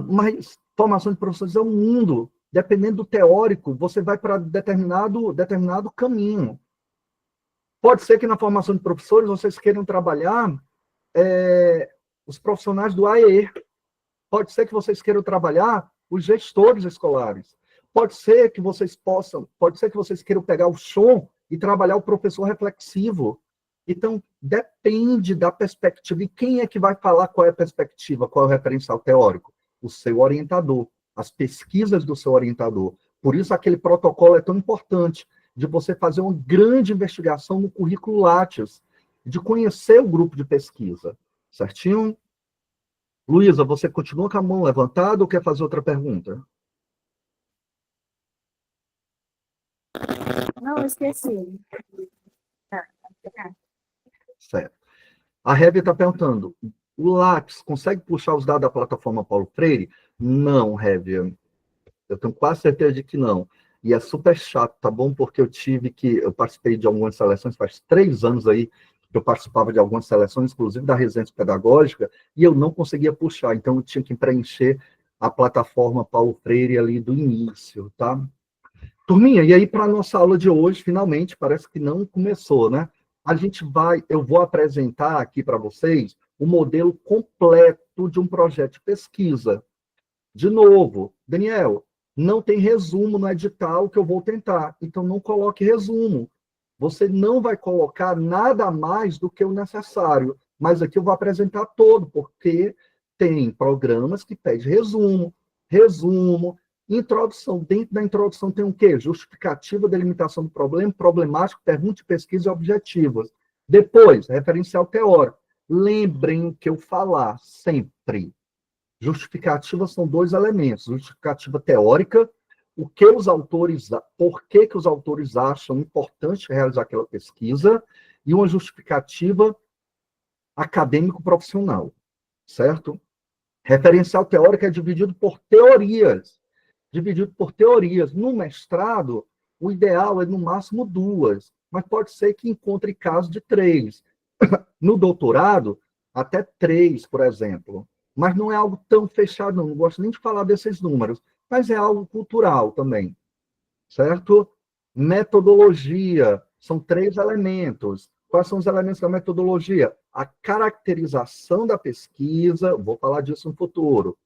mas formação de professores é um mundo. Dependendo do teórico, você vai para determinado caminho. Pode ser que na formação de professores vocês queiram trabalhar os profissionais do AEE. Pode ser que vocês queiram trabalhar os gestores escolares. Pode ser que vocês queiram pegar o chão e trabalhar o professor reflexivo. Então, depende da perspectiva. E quem é que vai falar qual é a perspectiva, qual é o referencial teórico? O seu orientador, as pesquisas do seu orientador. Por isso, aquele protocolo é tão importante, de você fazer uma grande investigação no currículo Lattes, de conhecer o grupo de pesquisa. Certinho? Luísa, você continua com a mão levantada ou quer fazer outra pergunta? Não, eu esqueci. Certo. A Hebe está perguntando, o Lattes consegue puxar os dados da plataforma Paulo Freire? Não, Hebe. Eu tenho quase certeza de que não. E é super chato, tá bom? Porque eu participei de algumas seleções, faz 3 anos aí, que eu participava de algumas seleções, inclusive da residência pedagógica, e eu não conseguia puxar, então eu tinha que preencher a plataforma Paulo Freire ali do início, tá? Turminha, e aí para a nossa aula de hoje, finalmente, parece que não começou, né? Eu vou apresentar aqui para vocês o modelo completo de um projeto de pesquisa. De novo, Daniel, não tem resumo no edital que eu vou tentar, então não coloque resumo. Você não vai colocar nada mais do que o necessário, mas aqui eu vou apresentar todo, porque tem programas que pedem resumo, introdução. Dentro da introdução tem o quê? Justificativa, delimitação do problema, problemático, pergunta de pesquisa e objetivos. Depois, referencial teórico. Lembrem o que eu falar sempre. Justificativa são 2 elementos. Justificativa teórica, por que os autores acham importante realizar aquela pesquisa, e uma justificativa acadêmico-profissional, certo? Referencial teórico é dividido por teorias. No mestrado, o ideal é, no máximo, 2, mas pode ser que encontre casos de 3. No doutorado, até 3, por exemplo. Mas não é algo tão fechado, não gosto nem de falar desses números, mas é algo cultural também, certo? Metodologia, são 3 elementos. Quais são os elementos da metodologia? A caracterização da pesquisa, vou falar disso no futuro,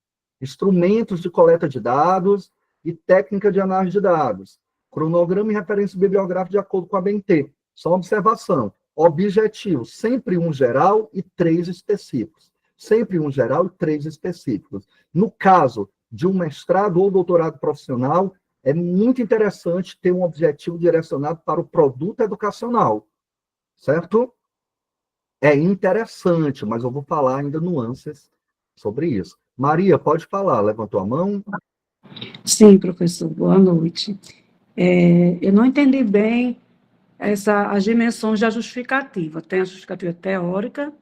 instrumentos de coleta de dados e técnica de análise de dados. Cronograma e referência bibliográfica de acordo com a BNT. Só observação. Objetivo, sempre um geral e 3 específicos. Sempre um geral e 3 específicos. No caso de um mestrado ou doutorado profissional, é muito interessante ter um objetivo direcionado para o produto educacional, certo? É interessante, mas eu vou falar ainda nuances sobre isso. Maria, pode falar, levantou a mão? Sim, professor, boa noite. Eu não entendi bem as dimensões da justificativa. Tem a justificativa teórica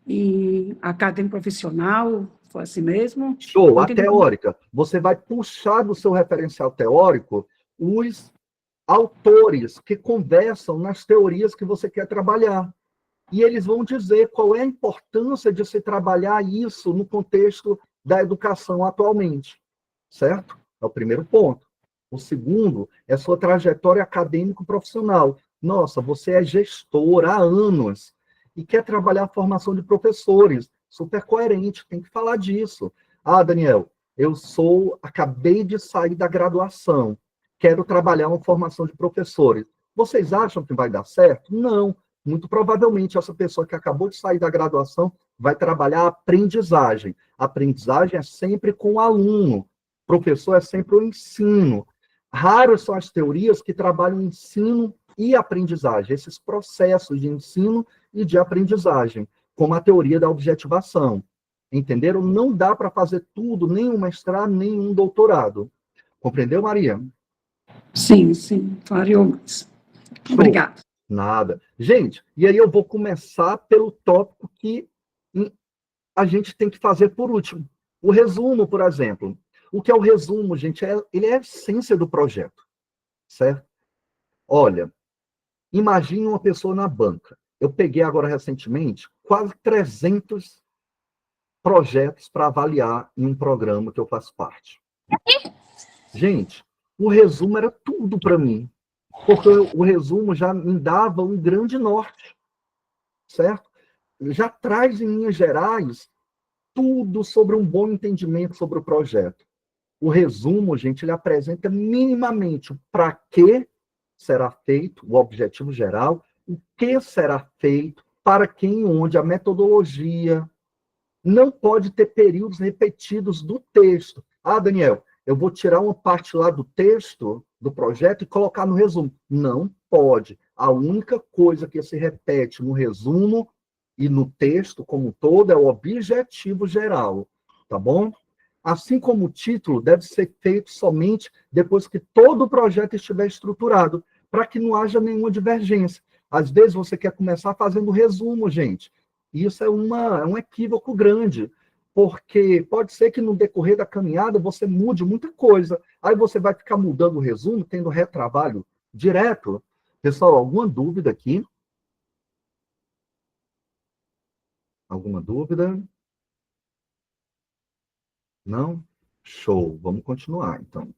e acadêmico profissional, foi assim mesmo? Show, Não a entendi. teórica. Você vai puxar do seu referencial teórico os autores que conversam nas teorias que você quer trabalhar. E eles vão dizer qual é a importância de se trabalhar isso no contexto da educação atualmente. Certo? É o primeiro ponto. O segundo é sua trajetória acadêmico-profissional. Nossa, você é gestor há anos e quer trabalhar a formação de professores. Super coerente, tem que falar disso. Ah, Daniel, acabei de sair da graduação, quero trabalhar uma formação de professores. Vocês acham que vai dar certo? Não. Muito provavelmente essa pessoa que acabou de sair da graduação vai trabalhar a aprendizagem. A aprendizagem é sempre com o aluno. Professor é sempre o ensino. Raras são as teorias que trabalham ensino e aprendizagem, esses processos de ensino e de aprendizagem, como a teoria da objetivação. Entenderam? Não dá para fazer tudo, nem um mestrado, nem um doutorado. Compreendeu, Maria? Sim, clareou mais. Obrigada. Nada. Gente, e aí eu vou começar pelo tópico que a gente tem que fazer por último. O resumo, por exemplo. O que é o resumo, gente? Ele é a essência do projeto, certo? Olha, imagine uma pessoa na banca. Eu peguei agora recentemente quase 300 projetos para avaliar em um programa que eu faço parte. Gente, o resumo era tudo para mim, porque o resumo já me dava um grande norte, certo? Já traz em linhas gerais tudo sobre um bom entendimento sobre o projeto. O resumo, gente, ele apresenta minimamente o para que será feito, o objetivo geral, o que será feito, para quem, onde, a metodologia. Não pode ter períodos repetidos do texto. Ah, Daniel, eu vou tirar uma parte lá do texto, do projeto, e colocar no resumo. Não pode. A única coisa que se repete no resumo e no texto como um todo é o objetivo geral, tá bom? Assim como o título deve ser feito somente depois que todo o projeto estiver estruturado, para que não haja nenhuma divergência. Às vezes você quer começar fazendo resumo, gente. Isso é um equívoco grande, porque pode ser que no decorrer da caminhada você mude muita coisa. Aí você vai ficar mudando o resumo, tendo retrabalho direto. Pessoal, alguma dúvida aqui? Alguma dúvida? Não? Show. Vamos continuar, então.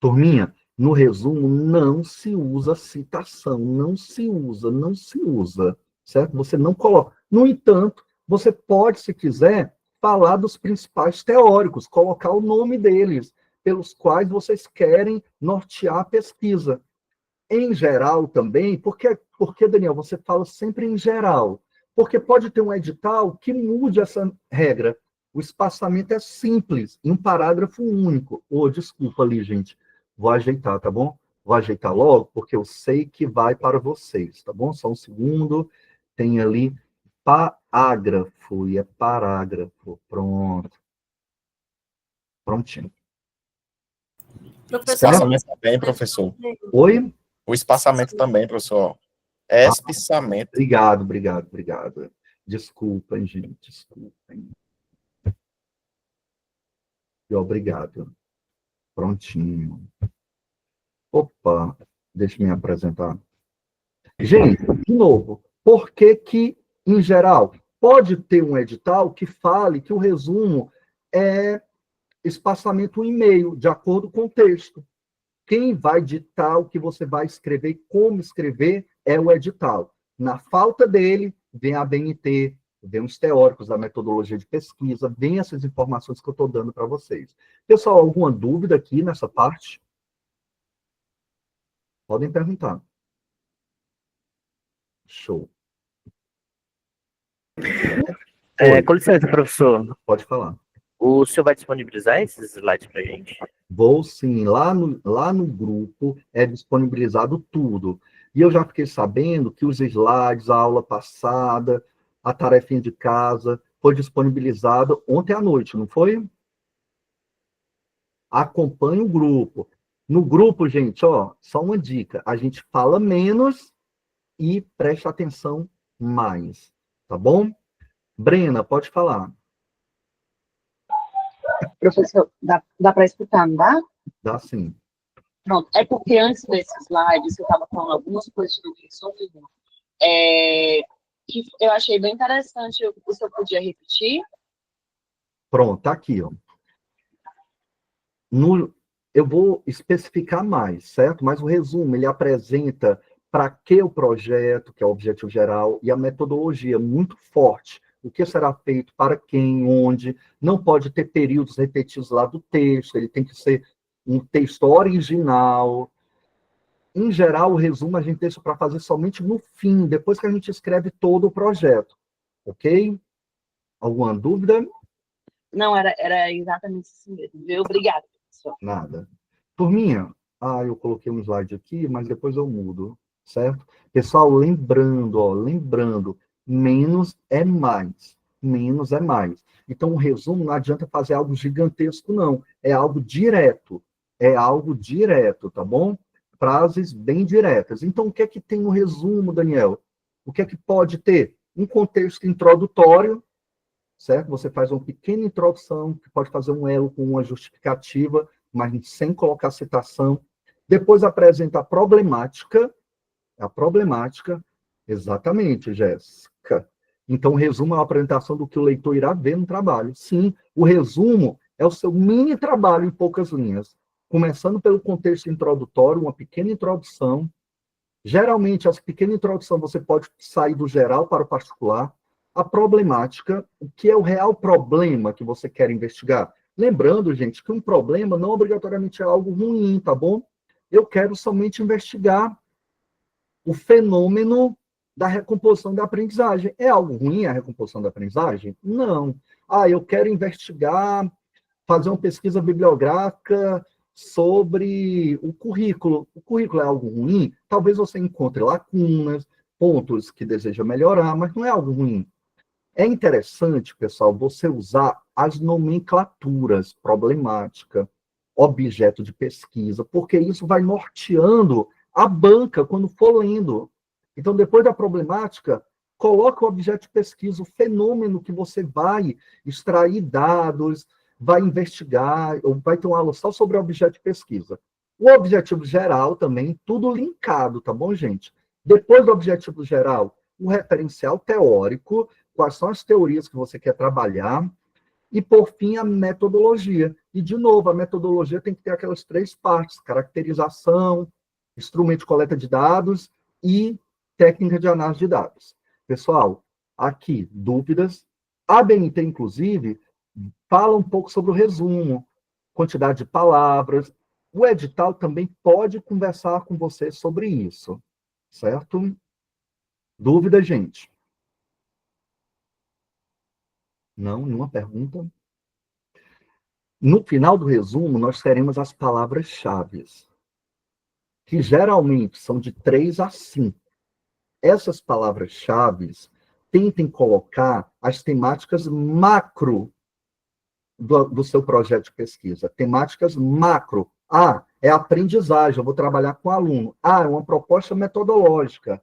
Turminha, no resumo não se usa citação. Não se usa. Certo? Você não coloca. No entanto, você pode, se quiser, falar dos principais teóricos, colocar o nome deles, pelos quais vocês querem nortear a pesquisa. Em geral também, porque, Daniel, você fala sempre em geral? Porque pode ter um edital que mude essa regra. O espaçamento é simples, em um parágrafo único. Desculpa ali, gente. Vou ajeitar, tá bom? Vou ajeitar logo, porque eu sei que vai para vocês, tá bom? Só um segundo. Tem ali parágrafo, e é parágrafo. Pronto. Prontinho. Professor, Espaçamento também, professor. Oi? O espaçamento também, professor. Espaçamento. Obrigado. Desculpem, gente, desculpem. E obrigado. Prontinho. Opa, deixa eu me apresentar. Gente, de novo, por que, em geral, pode ter um edital que fale que o resumo é espaçamento 1,5, de acordo com o texto. Quem vai ditar o que você vai escrever e como escrever é o edital. Na falta dele, vem a BNT, vem os teóricos da metodologia de pesquisa, vem essas informações que eu estou dando para vocês. Pessoal, alguma dúvida aqui nessa parte? Podem perguntar. Show. Oi, Com licença, professor. pode falar. O senhor vai disponibilizar esses slides para a gente? Vou sim, lá no grupo é disponibilizado tudo. E eu já fiquei sabendo que os slides, a aula passada, a tarefinha de casa, foi disponibilizado ontem à noite, não foi? Acompanhe o grupo. No grupo, gente, ó, só uma dica, a gente fala menos e preste atenção mais, tá bom? Brena, pode falar. Professor, dá para escutar, não dá? Dá sim. Pronto, é porque antes desses slides, eu estava falando algumas coisas sobre que eu achei bem interessante, o senhor podia repetir? Pronto, tá aqui, ó. Eu vou especificar mais, certo? Mas o resumo, ele apresenta para que o projeto, que é o objetivo geral, e a metodologia muito forte. O que será feito, para quem, onde. Não pode ter períodos repetidos lá do texto, ele tem que ser um texto original. Em geral, o resumo a gente deixa para fazer somente no fim, depois que a gente escreve todo o projeto. Ok? Alguma dúvida? Não, era exatamente isso mesmo. Viu? Obrigada, professor. Nada. Turminha, eu coloquei um slide aqui, mas depois eu mudo, certo? Pessoal, lembrando, menos é mais. Menos é mais. Então, o resumo não adianta fazer algo gigantesco, não. É algo direto. Tá bom? Frases bem diretas. Então, o que é que tem no resumo, Daniel? O que é que pode ter? Um contexto introdutório, certo? Você faz uma pequena introdução, que pode fazer um elo com uma justificativa, mas sem colocar citação. Depois apresenta a problemática, exatamente, Jéssica. Então, o resumo é a apresentação do que o leitor irá ver no trabalho. Sim, o resumo é o seu mini trabalho em poucas linhas. Começando pelo contexto introdutório, uma pequena introdução. Geralmente, essa pequena introdução você pode sair do geral para o particular. A problemática, o que é o real problema que você quer investigar. Lembrando, gente, que um problema não obrigatoriamente é algo ruim, tá bom? Eu quero somente investigar o fenômeno da recomposição da aprendizagem. É algo ruim a recomposição da aprendizagem? Não. Eu quero investigar, fazer uma pesquisa bibliográfica sobre o currículo. O currículo é algo ruim? Talvez você encontre lacunas, pontos que deseja melhorar, mas não é algo ruim. É interessante, pessoal, você usar as nomenclaturas, problemática, objeto de pesquisa, porque isso vai norteando a banca quando for lendo. Então, depois da problemática, coloca o objeto de pesquisa, o fenômeno que você vai extrair dados, vai investigar, ou vai ter uma aula só sobre o objeto de pesquisa. O objetivo geral também, tudo linkado, tá bom, gente? Depois do objetivo geral, o referencial teórico, quais são as teorias que você quer trabalhar, e, por fim, a metodologia. E, de novo, a metodologia tem que ter aquelas 3 partes: caracterização, instrumento de coleta de dados e técnica de análise de dados. Pessoal, aqui, dúvidas. A ABNT, inclusive, fala um pouco sobre o resumo, quantidade de palavras. O edital também pode conversar com você sobre isso, certo? Dúvida, gente? Não, nenhuma pergunta? No final do resumo, nós teremos as palavras-chave, que geralmente são de 3 a 5. Essas palavras-chave tentem colocar as temáticas macro do seu projeto de pesquisa. Temáticas macro. É aprendizagem, eu vou trabalhar com o aluno. É uma proposta metodológica.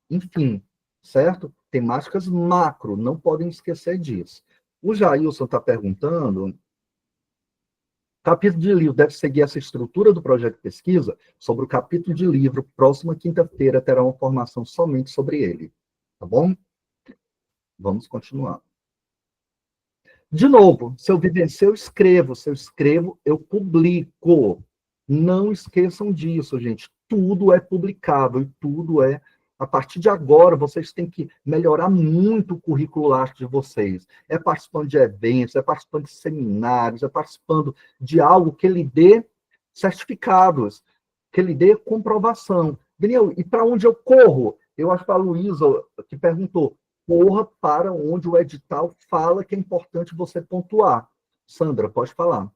Enfim, certo? Temáticas macro, não podem esquecer disso. O Jailson está perguntando: capítulo de livro deve seguir essa estrutura do projeto de pesquisa? Sobre o capítulo de livro, próxima quinta-feira terá uma formação somente sobre ele. Tá bom? Vamos continuar. De novo, se eu vivencio, eu escrevo. Se eu escrevo, eu publico. Não esqueçam disso, gente. Tudo é publicável e tudo é... A partir de agora, vocês têm que melhorar muito o currículo Lattes de vocês. É participando de eventos, é participando de seminários, é participando de algo que lhe dê certificados. que lhe dê comprovação. Daniel, e para onde eu corro? Eu acho que a Luísa que perguntou, corra para onde o edital fala que é importante você pontuar. Sandra, pode falar.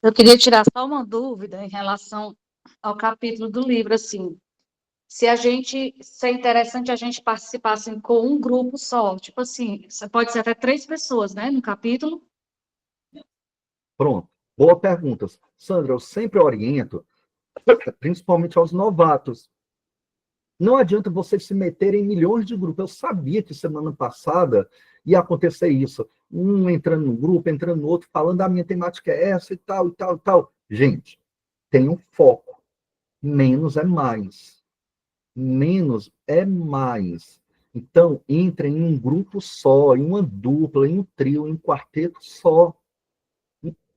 Eu queria tirar só uma dúvida em relação ao capítulo do livro, assim, se é interessante a gente participar, assim, com um grupo só, tipo assim, pode ser até 3 pessoas, né, no capítulo. Pronto, boa pergunta. Sandra, eu sempre oriento, principalmente aos novatos, não adianta vocês se meterem em milhões de grupos. Eu sabia que semana passada ia acontecer isso. Um entrando no grupo, entrando no outro, falando, a minha temática é essa e tal, e tal, e tal. Gente, tenham foco. Menos é mais. Menos é mais. Então, entrem em um grupo só, em uma dupla, em um trio, em um quarteto só.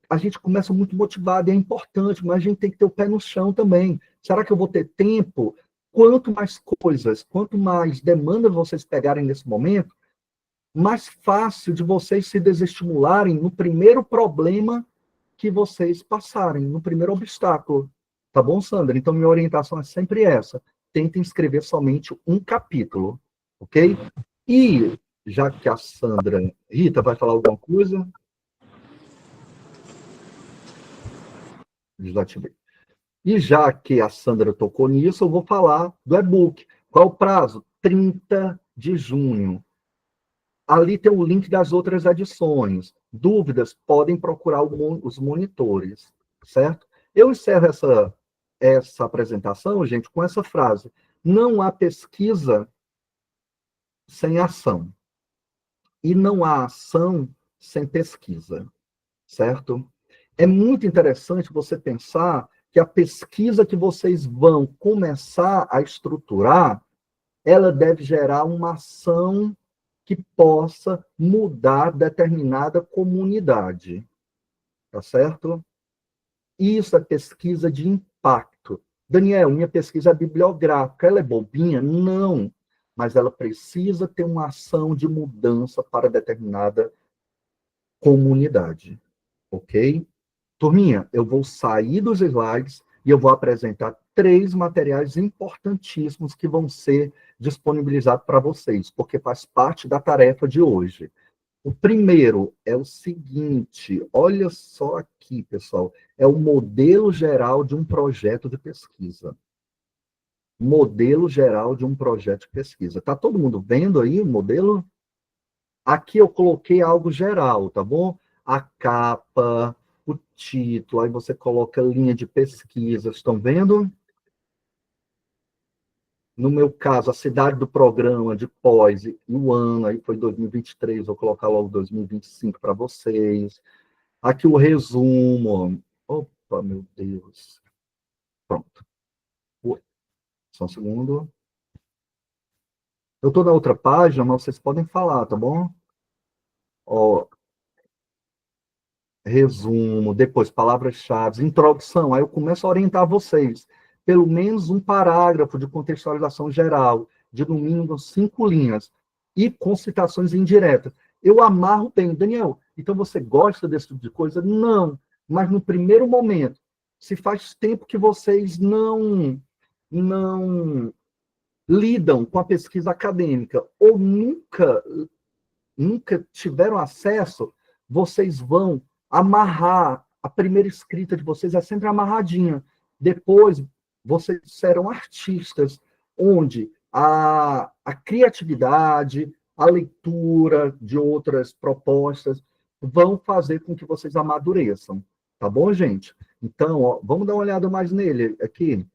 A gente começa muito motivado, é importante, mas a gente tem que ter o pé no chão também. Será que eu vou ter tempo? Quanto mais coisas, quanto mais demandas vocês pegarem nesse momento, mais fácil de vocês se desestimularem no primeiro problema que vocês passarem, no primeiro obstáculo. Tá bom, Sandra? Então, minha orientação é sempre essa. Tentem escrever somente um capítulo, ok? E, já que a Sandra... Rita, vai falar alguma coisa? Desativei. E já que a Sandra tocou nisso, eu vou falar do e-book. Qual o prazo? 30 de junho. Ali tem o link das outras edições. Dúvidas, podem procurar os monitores, certo? Eu encerro essa apresentação, gente, com essa frase. Não há pesquisa sem ação. E não há ação sem pesquisa, certo? É muito interessante você pensar que a pesquisa que vocês vão começar a estruturar, ela deve gerar uma ação que possa mudar determinada comunidade. Tá certo? Isso é pesquisa de impacto. Daniel, minha pesquisa é bibliográfica, ela é bobinha? Não. Mas ela precisa ter uma ação de mudança para determinada comunidade. Ok? Turminha, eu vou sair dos slides e eu vou apresentar 3 materiais importantíssimos que vão ser disponibilizados para vocês, porque faz parte da tarefa de hoje. O primeiro é o seguinte, olha só aqui, pessoal, é o modelo geral de um projeto de pesquisa. Modelo geral de um projeto de pesquisa. Tá todo mundo vendo aí o modelo? Aqui eu coloquei algo geral, tá bom? A capa, o título, aí você coloca linha de pesquisa, estão vendo? No meu caso, a cidade do programa de pós e o ano, aí foi 2023, vou colocar logo 2025 para vocês. Aqui o resumo. Opa, meu Deus. Pronto. Só um segundo. Eu estou na outra página, mas vocês podem falar, tá bom? Ó, resumo, depois palavras-chave, introdução, aí eu começo a orientar vocês. Pelo menos um parágrafo de contextualização geral, de no mínimo 5 linhas, e com citações indiretas. Eu amarro bem. Daniel, então você gosta desse tipo de coisa? Não, mas no primeiro momento, se faz tempo que vocês não lidam com a pesquisa acadêmica, ou nunca tiveram acesso, vocês vão amarrar, a primeira escrita de vocês é sempre amarradinha. Depois, vocês serão artistas, onde a criatividade, a leitura de outras propostas vão fazer com que vocês amadureçam. Tá bom, gente? Então, ó, vamos dar uma olhada mais nele aqui.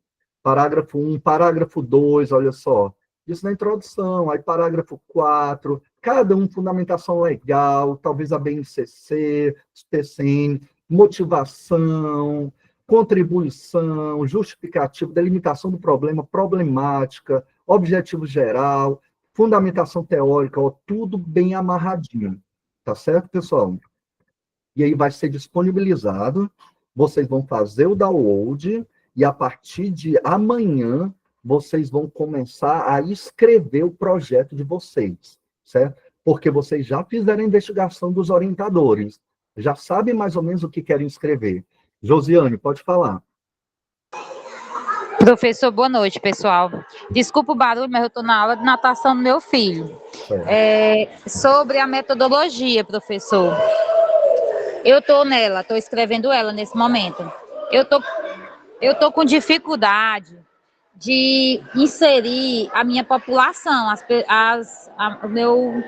Parágrafo 1, parágrafo 2, olha só. Isso na introdução, aí parágrafo 4, cada um fundamentação legal, talvez a BNCC, os PCN, motivação, contribuição, justificativo, delimitação do problema, problemática, objetivo geral, fundamentação teórica, ó, tudo bem amarradinho. Tá certo, pessoal? E aí vai ser disponibilizado, vocês vão fazer o download, e a partir de amanhã, vocês vão começar a escrever o projeto de vocês, certo? Porque vocês já fizeram a investigação dos orientadores, já sabem mais ou menos o que querem escrever. Josiane, pode falar. Professor, boa noite, pessoal. Desculpa o barulho, mas eu estou na aula de natação do meu filho. Sobre a metodologia, professor. Eu estou nela, estou escrevendo ela nesse momento. Eu tô com dificuldade de inserir a minha população, o meu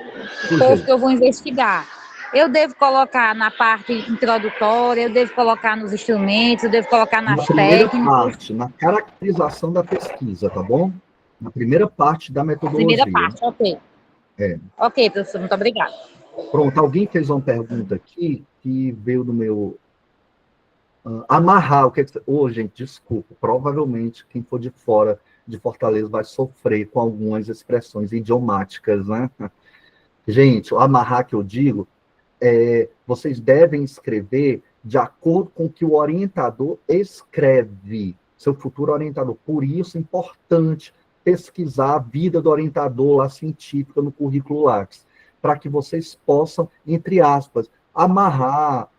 povo que eu vou investigar. Eu devo colocar na parte introdutória, eu devo colocar nos instrumentos, eu devo colocar nas Na primeira técnicas. parte, na caracterização da pesquisa, tá bom? Na primeira parte da metodologia. Primeira parte, ok. Ok, professor, muito obrigada. Pronto, alguém fez uma pergunta aqui que veio do meu... amarrar, o que é que... gente, desculpa, provavelmente quem for de fora de Fortaleza vai sofrer com algumas expressões idiomáticas, né? Gente, o amarrar que eu digo, vocês devem escrever de acordo com o que o orientador escreve, seu futuro orientador. Por isso é importante pesquisar a vida do orientador lá científica no currículo Lattes, para que vocês possam, entre aspas, amarrar,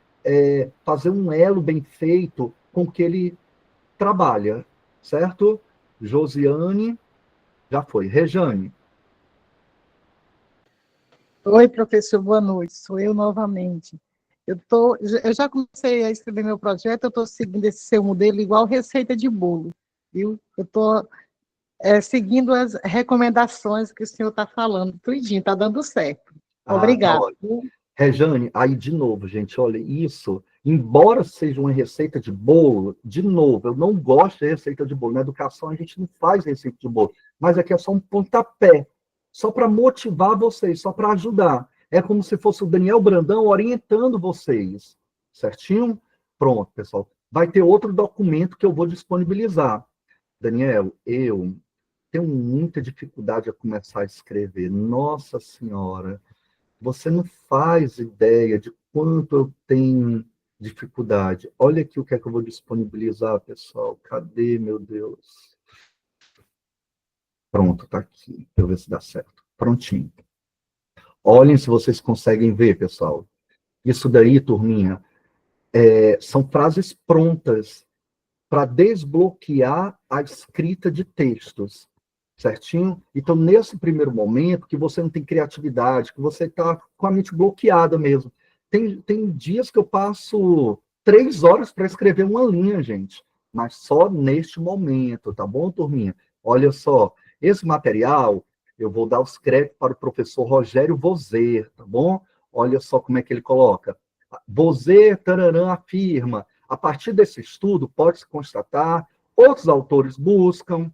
fazer um elo bem feito com o que ele trabalha, certo? Josiane, já foi. Rejane. Oi, professor, boa noite. Sou eu novamente. Eu já comecei a escrever meu projeto, eu estou seguindo esse seu modelo igual receita de bolo, viu? Eu estou seguindo as recomendações que o senhor está falando, tudinho, está dando certo. Obrigada. Tá ótimo. Rejane, aí de novo, gente, olha, isso, embora seja uma receita de bolo, de novo, eu não gosto de receita de bolo. Na educação a gente não faz receita de bolo, mas aqui é só um pontapé, só para motivar vocês, só para ajudar. É como se fosse o Daniel Brandão orientando vocês, certinho? Pronto, pessoal. Vai ter outro documento que eu vou disponibilizar. Daniel, eu tenho muita dificuldade a começar a escrever. Nossa Senhora, você não faz ideia de quanto eu tenho dificuldade. Olha aqui o que é que eu vou disponibilizar, pessoal. Cadê, meu Deus? Pronto, tá aqui. Deixa eu ver se dá certo. Prontinho. Olhem se vocês conseguem ver, pessoal. Isso daí, turminha, são frases prontas para desbloquear a escrita de textos, certinho? Então, nesse primeiro momento, que você não tem criatividade, que você está com a mente bloqueada mesmo. Tem dias que eu passo 3 horas para escrever uma linha, gente, mas só neste momento, tá bom, turminha? Olha só, esse material, eu vou dar os créditos para o professor Rogério Vozer, tá bom? Olha só como é que ele coloca. Vozer, tararã, afirma, a partir desse estudo, pode-se constatar, outros autores buscam,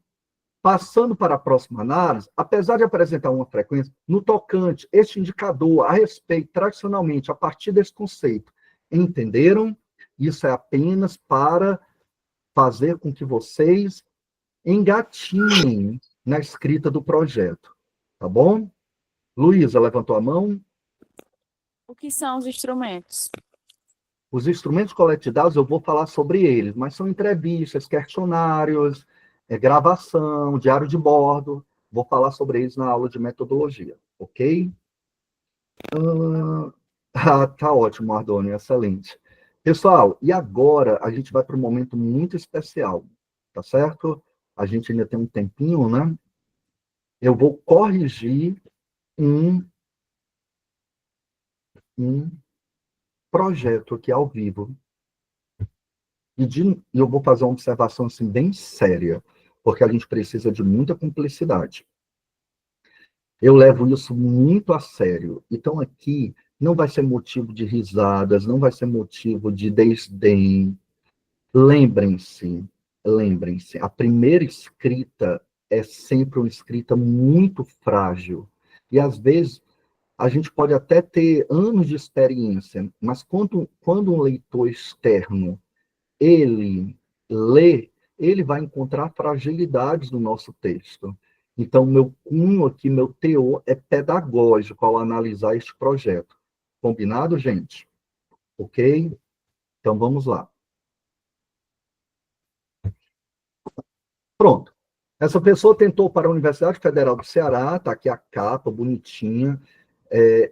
passando para a próxima análise, apesar de apresentar uma frequência, no tocante, este indicador a respeito, tradicionalmente, a partir desse conceito, entenderam? Isso é apenas para fazer com que vocês engatinhem na escrita do projeto, tá bom? Luísa, levantou a mão? O que são os instrumentos? Os instrumentos de coleta de dados, eu vou falar sobre eles, mas são entrevistas, questionários, gravação, diário de bordo. Vou falar sobre eles na aula de metodologia, ok? Tá ótimo, Ardônio, excelente. Pessoal, e agora a gente vai para um momento muito especial, tá certo? A gente ainda tem um tempinho, né? Eu vou corrigir um projeto aqui ao vivo. E eu vou fazer uma observação assim, bem séria, porque a gente precisa de muita cumplicidade. Eu levo isso muito a sério. Então, aqui, não vai ser motivo de risadas, não vai ser motivo de desdém. Lembrem-se, a primeira escrita é sempre uma escrita muito frágil. E, às vezes, a gente pode até ter anos de experiência, mas quando um leitor externo ele lê, ele vai encontrar fragilidades no nosso texto. Então, meu cunho aqui, meu teor é pedagógico ao analisar este projeto. Combinado, gente? Ok? Então, vamos lá. Pronto. Essa pessoa tentou para a Universidade Federal do Ceará, está aqui a capa, bonitinha.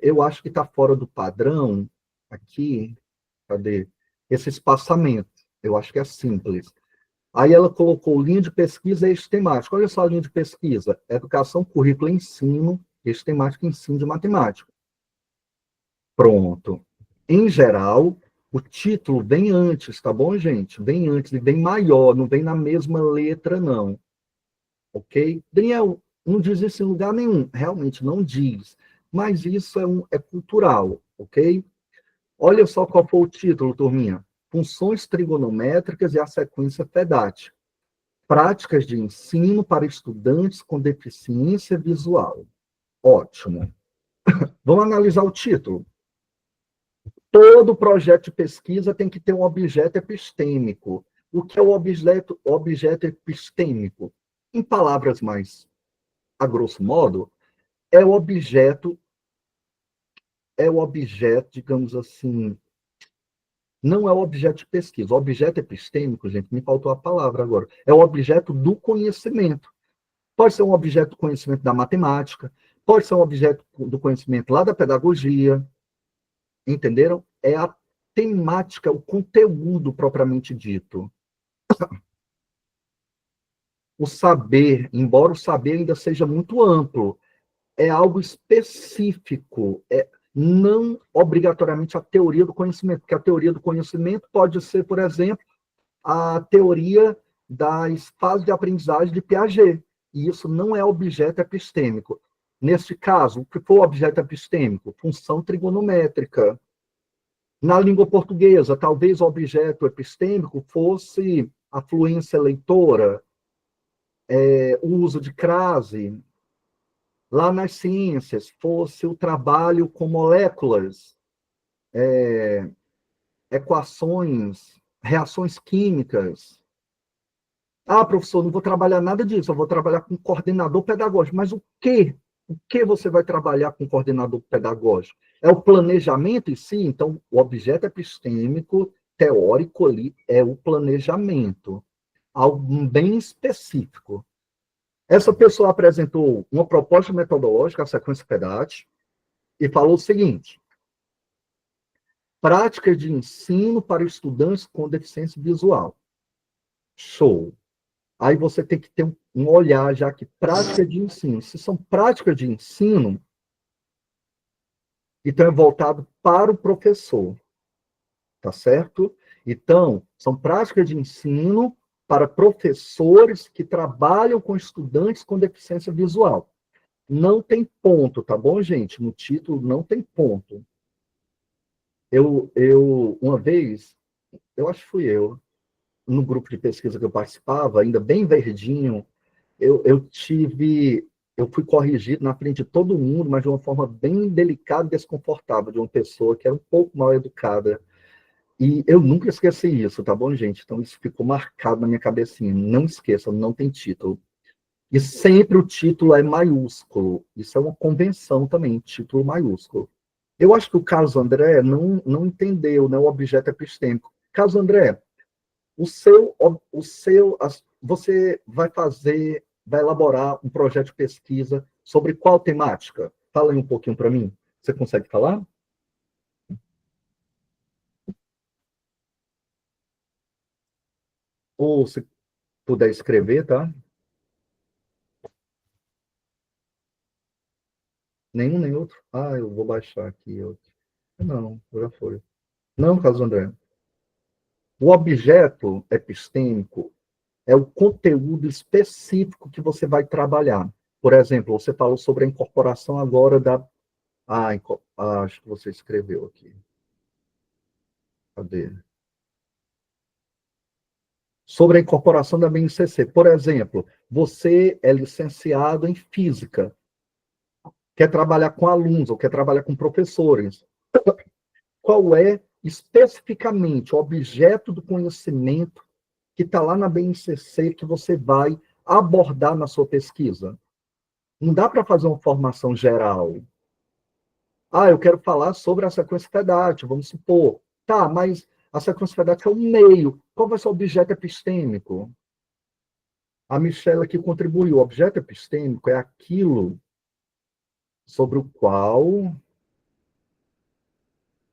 Eu acho que está fora do padrão. Aqui, cadê? Esse espaçamento. Eu acho que é simples. Aí ela colocou linha de pesquisa e eixo temático. Olha só a linha de pesquisa. Educação, currículo e ensino, eixo temático e ensino de matemática. Pronto. Em geral, o título vem antes, tá bom, gente? Vem antes e vem maior, não vem na mesma letra, não. Ok? Daniel, não diz isso em lugar nenhum. Realmente não diz. Mas isso é cultural, ok? Olha só qual foi o título, turminha. Funções trigonométricas e a sequência FEDAT. Práticas de ensino para estudantes com deficiência visual. Ótimo. Vamos analisar o título. Todo projeto de pesquisa tem que ter um objeto epistêmico. O que é o objeto epistêmico? Em palavras mais a grosso modo, é o objeto, digamos assim, não é o objeto de pesquisa. O objeto epistêmico, gente, me faltou a palavra agora, é o objeto do conhecimento. Pode ser um objeto do conhecimento da matemática, pode ser um objeto do conhecimento lá da pedagogia, entenderam? É a temática, o conteúdo propriamente dito. O saber, embora o saber ainda seja muito amplo, é algo específico, não obrigatoriamente a teoria do conhecimento, porque a teoria do conhecimento pode ser, por exemplo, a teoria das fases de aprendizagem de Piaget, e isso não é objeto epistêmico. Neste caso, o que foi objeto epistêmico? Função trigonométrica. Na língua portuguesa, talvez o objeto epistêmico fosse a fluência leitora, o uso de crase. Lá nas ciências, fosse o trabalho com moléculas, equações, reações químicas. Ah, professor, não vou trabalhar nada disso, eu vou trabalhar com coordenador pedagógico. Mas o quê? O que você vai trabalhar com coordenador pedagógico? É o planejamento em si? Então, o objeto epistêmico, teórico ali, é o planejamento. Algo bem específico. Essa pessoa apresentou uma proposta metodológica, a sequência FEDAT, e falou o seguinte: práticas de ensino para estudantes com deficiência visual. Show. Aí você tem que ter um olhar, já que prática de ensino. Se são práticas de ensino, então é voltado para o professor. Tá certo? Então, são práticas de ensino para professores que trabalham com estudantes com deficiência visual. Não tem ponto, tá bom, gente? No título não tem ponto. Uma vez, eu acho que fui eu, no grupo de pesquisa que eu participava, ainda bem verdinho, eu fui corrigido na frente de todo mundo, mas de uma forma bem delicada e desconfortável, de uma pessoa que era um pouco mal educada. E eu nunca esqueci isso, tá bom, gente? Então isso ficou marcado na minha cabecinha. Não esqueçam, não tem título. E sempre o título é maiúsculo. Isso é uma convenção também, título maiúsculo. Eu acho que o Carlos André não entendeu, né, o objeto epistêmico. Carlos André, você vai elaborar um projeto de pesquisa sobre qual temática? Fala aí um pouquinho para mim. Você consegue falar? Ou se puder escrever, tá? Nenhum, nem outro? Ah, eu vou baixar aqui outro. Não, já foi. Não, Carlos André. O objeto epistêmico é o conteúdo específico que você vai trabalhar. Por exemplo, você falou sobre a incorporação agora da... acho que você escreveu aqui. Cadê? Sobre a incorporação da BNCC. Por exemplo, você é licenciado em física, quer trabalhar com alunos ou quer trabalhar com professores. Qual é especificamente o objeto do conhecimento que está lá na BNCC que você vai abordar na sua pesquisa? Não dá para fazer uma formação geral. Ah, eu quero falar sobre a sequência FEDAT, vamos supor. Tá, mas a sequência FEDAT é o meio. Qual vai ser o objeto epistêmico? A Michelle aqui contribuiu. O objeto epistêmico é aquilo sobre o qual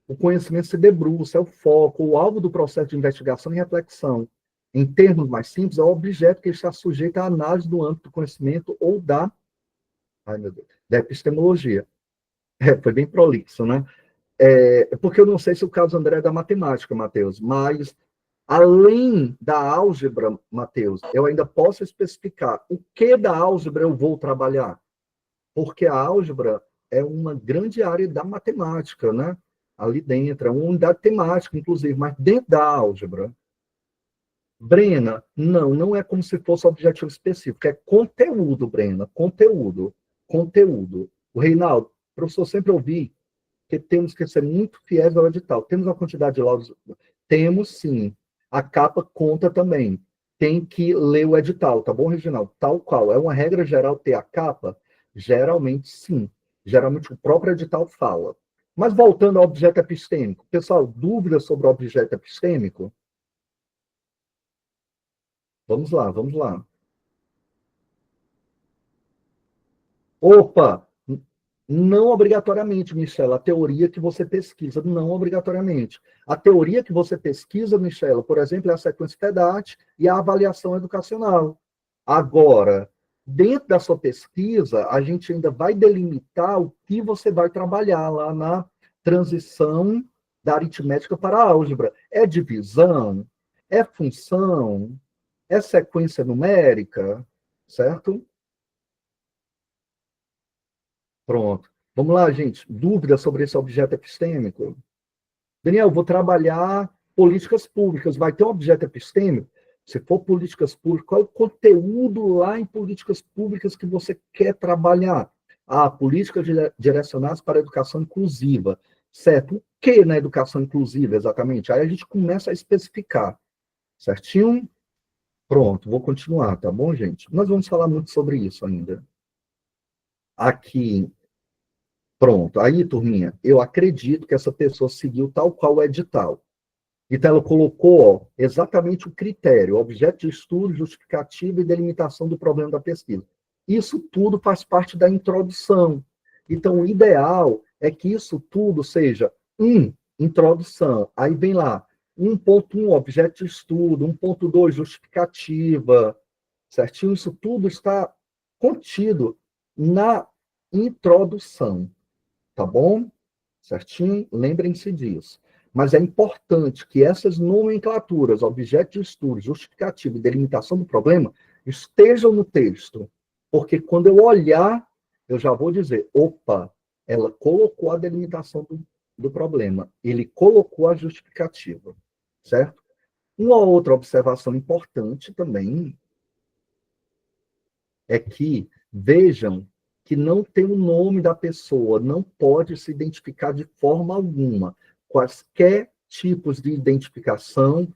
o conhecimento se debruça, é o foco, o alvo do processo de investigação e reflexão. em termos mais simples, é o objeto que está sujeito à análise do âmbito do conhecimento ou da epistemologia. Foi bem prolixo, né? Porque eu não sei se o caso André é da matemática, Matheus, mas além da álgebra, Matheus, eu ainda posso especificar o que da álgebra eu vou trabalhar, porque a álgebra é uma grande área da matemática, né? Ali dentro, é uma unidade temática, inclusive, mas dentro da álgebra. Brena, não é como se fosse objetivo específico, é conteúdo, Brena, conteúdo. O Reinaldo, professor, sempre ouvi que temos que ser muito fiéis ao edital. Temos uma quantidade de laudos? Temos, sim. A capa conta também. Tem que ler o edital, tá bom, Reginaldo? Tal qual. É uma regra geral ter a capa? Geralmente, sim. Geralmente, o próprio edital fala. Mas, voltando ao objeto epistêmico. Pessoal, dúvidas sobre o objeto epistêmico? Vamos lá. Opa! Não obrigatoriamente, Michela, a teoria que você pesquisa, não obrigatoriamente. A teoria que você pesquisa, Michela, por exemplo, é a sequência FEDAT e a avaliação educacional. Agora, dentro da sua pesquisa, a gente ainda vai delimitar o que você vai trabalhar lá na transição da aritmética para a álgebra. É divisão? É função? É sequência numérica? Certo? Pronto. Vamos lá, gente. Dúvidas sobre esse objeto epistêmico? Daniel, vou trabalhar políticas públicas. Vai ter um objeto epistêmico? Se for políticas públicas, qual é o conteúdo lá em políticas públicas que você quer trabalhar? Políticas direcionadas para a educação inclusiva. Certo? O que na educação inclusiva, exatamente? Aí a gente começa a especificar. Certinho? Pronto, vou continuar, tá bom, gente? Nós vamos falar muito sobre isso ainda. Aqui, pronto. Aí, turminha, eu acredito que essa pessoa seguiu tal qual o edital. Então, ela colocou exatamente o critério, objeto de estudo, justificativa e delimitação do problema da pesquisa. Isso tudo faz parte da introdução. Então, o ideal é que isso tudo seja introdução. Aí vem lá, 1.1, objeto de estudo, 1.2, justificativa, certinho? Isso tudo está contido na introdução, tá bom? Certinho? Lembrem-se disso. Mas é importante que essas nomenclaturas, objeto de estudo, justificativa e delimitação do problema, estejam no texto. Porque quando eu olhar, eu já vou dizer, opa, ela colocou a delimitação do problema, ele colocou a justificativa, certo? Uma outra observação importante também é que, vejam, que não tem o nome da pessoa, não pode se identificar de forma alguma. Quaisquer tipos de identificação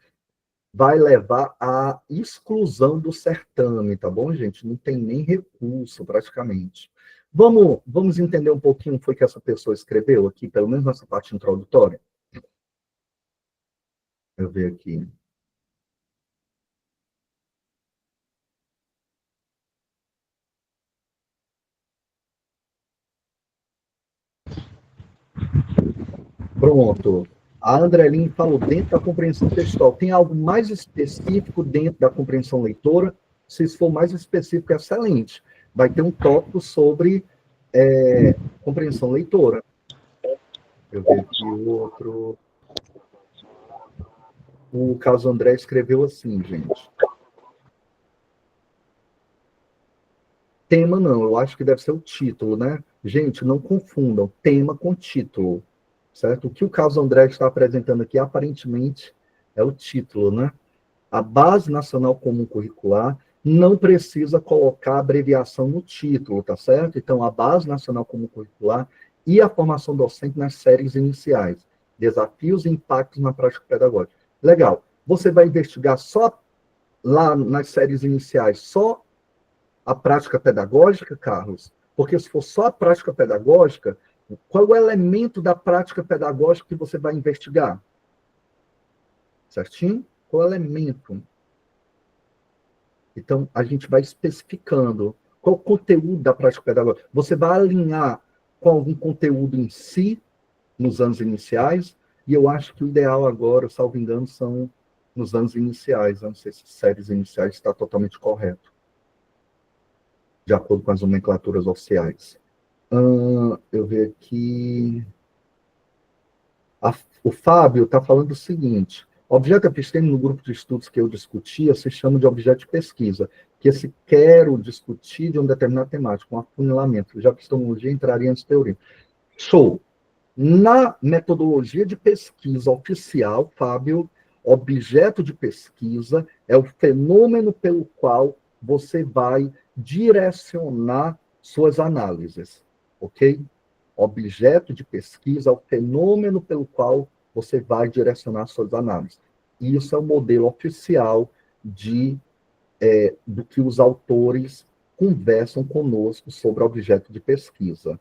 vai levar à exclusão do certame, tá bom, gente? Não tem nem recurso, praticamente. Vamos entender um pouquinho o que foi que essa pessoa escreveu aqui, pelo menos nessa parte introdutória? Eu ver aqui. Pronto. A Andreline falou dentro da compreensão textual. Tem algo mais específico dentro da compreensão leitora? Se isso for mais específico, é excelente. Vai ter um tópico sobre compreensão leitora. Eu vejo aqui o outro. O Carlos André escreveu assim, gente. Tema não, eu acho que deve ser o título, né? Gente, não confundam tema com título. Certo? O que o Carlos André está apresentando aqui, aparentemente, é o título, né? A Base Nacional Comum Curricular não precisa colocar abreviação no título, tá certo? Então, a Base Nacional Comum Curricular e a formação docente nas séries iniciais. Desafios e impactos na prática pedagógica. Legal. Você vai investigar só lá nas séries iniciais, só a prática pedagógica, Carlos? Porque se for só a prática pedagógica, qual é o elemento da prática pedagógica que você vai investigar? Certinho? Qual é o elemento? Então, a gente vai especificando qual o conteúdo da prática pedagógica. Você vai alinhar com algum conteúdo em si, nos anos iniciais, e eu acho que o ideal agora, salvo engano, são nos anos iniciais. Eu não sei se séries iniciais está totalmente correto, de acordo com as nomenclaturas oficiais. Eu vejo aqui... O Fábio está falando o seguinte: objeto epistêmico no grupo de estudos que eu discutia se chama de objeto de pesquisa, que se quero discutir de um determinado temático, um afunilamento. Já epistemologia entraria nessa teoria. Show. Na metodologia de pesquisa oficial, Fábio, objeto de pesquisa é o fenômeno pelo qual você vai direcionar suas análises, ok? Objeto de pesquisa é o fenômeno pelo qual você vai direcionar suas análises. E isso é o modelo oficial do que os autores conversam conosco sobre objeto de pesquisa,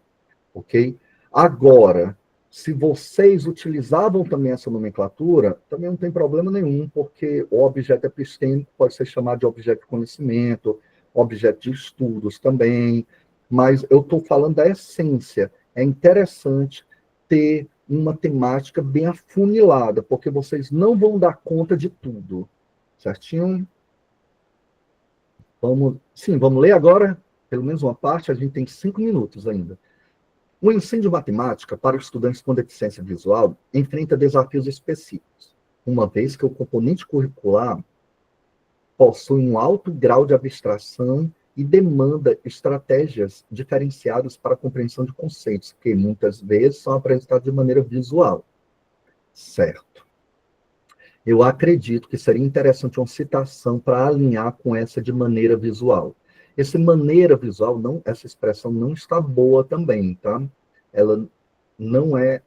ok? Agora, se vocês utilizavam também essa nomenclatura, também não tem problema nenhum, porque o objeto epistêmico pode ser chamado de objeto de conhecimento, objeto de estudos também, mas eu estou falando da essência. É interessante ter uma temática bem afunilada, porque vocês não vão dar conta de tudo, certinho? Vamos ler agora, pelo menos uma parte, a gente tem 5 minutos ainda. O ensino de matemática para os estudantes com deficiência visual enfrenta desafios específicos, uma vez que o componente curricular possui um alto grau de abstração e demanda estratégias diferenciadas para a compreensão de conceitos, que muitas vezes são apresentados de maneira visual. Certo. Eu acredito que seria interessante uma citação para alinhar com essa de maneira visual. Essa maneira visual, essa expressão não está boa também, tá? Ela não é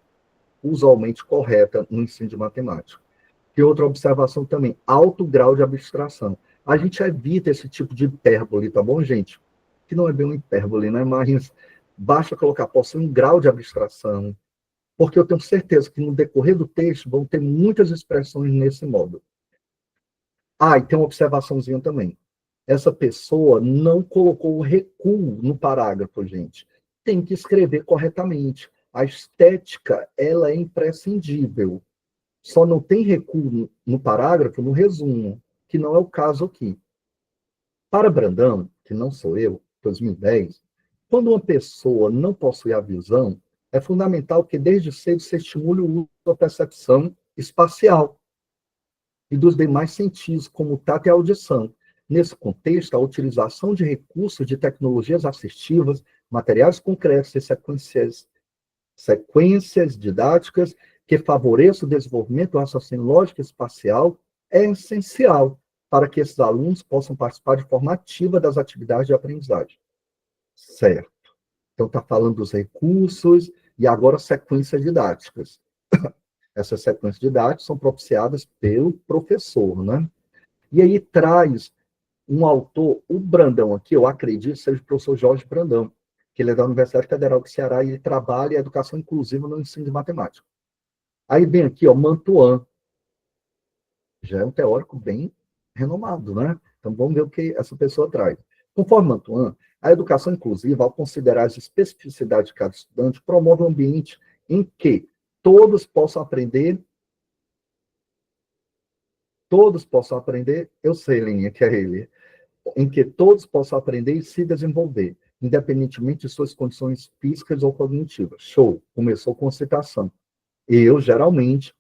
usualmente correta no ensino de matemática. E outra observação também, alto grau de abstração. A gente evita esse tipo de hipérbole, tá bom, gente? Que não é bem uma hipérbole, né? Mas basta colocar, possui um grau de abstração, porque eu tenho certeza que no decorrer do texto vão ter muitas expressões nesse modo. E tem uma observaçãozinha também. Essa pessoa não colocou o recuo no parágrafo, gente. Tem que escrever corretamente. A estética, ela é imprescindível. Só não tem recuo no parágrafo, no resumo, que não é o caso aqui. Para Brandão, que não sou eu, 2010, quando uma pessoa não possui a visão, é fundamental que desde cedo se estimule o uso da percepção espacial e dos demais sentidos, como o tato e a audição. Nesse contexto, a utilização de recursos de tecnologias assistivas, materiais concretos e sequências didáticas que favoreçam o desenvolvimento do raciocínio lógico e espacial é essencial para que esses alunos possam participar de forma ativa das atividades de aprendizagem. Certo. Então, está falando dos recursos e agora sequências didáticas. Essas sequências didáticas são propiciadas pelo professor, né? E aí traz um autor, o Brandão aqui, eu acredito, seja o professor Jorge Brandão, que ele é da Universidade Federal do Ceará e ele trabalha em educação inclusiva no ensino de matemática. Aí vem aqui, Mantuan, já é um teórico bem renomado, né? Então vamos ver o que essa pessoa traz. Conforme Mantuan, a educação inclusiva, ao considerar as especificidades de cada estudante, promove um ambiente em que todos possam aprender, eu sei, Leninha, que é ele, em que todos possam aprender e se desenvolver, independentemente de suas condições físicas ou cognitivas. Show, começou com citação. Eu, geralmente,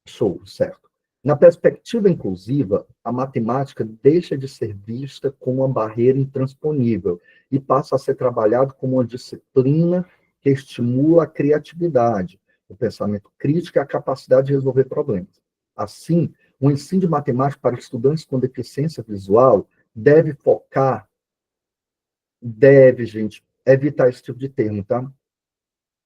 show, certo. Na perspectiva inclusiva, a matemática deixa de ser vista como uma barreira intransponível e passa a ser trabalhado como uma disciplina que estimula a criatividade, o pensamento crítico e a capacidade de resolver problemas. Assim, o ensino de matemática para estudantes com deficiência visual deve focar, gente, evitar esse tipo de termo, tá?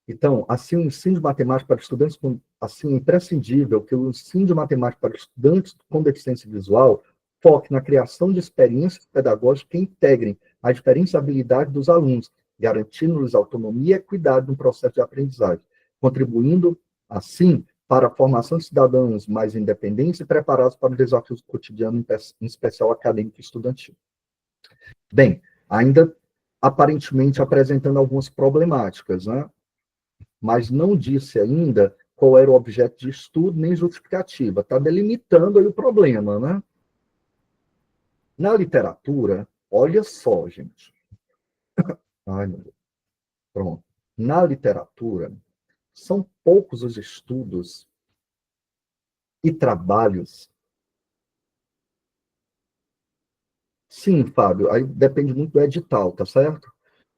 Então, assim, o ensino de matemática para estudantes com, assim, é imprescindível que o ensino de matemática para estudantes com deficiência visual foque na criação de experiências pedagógicas que integrem as diferentes habilidades dos alunos, garantindo-lhes autonomia e equidade no processo de aprendizagem, contribuindo, assim, para a formação de cidadãos mais independentes e preparados para os desafios cotidianos, em especial acadêmico e estudantil. Bem, ainda aparentemente apresentando algumas problemáticas, né? Mas não disse ainda qual era o objeto de estudo, nem justificativa. Está delimitando aí o problema, né? Na literatura, olha só, gente. Ai, meu Deus. Pronto. Na literatura, são poucos os estudos e trabalhos. Sim, Fábio, aí depende muito do edital, tá certo?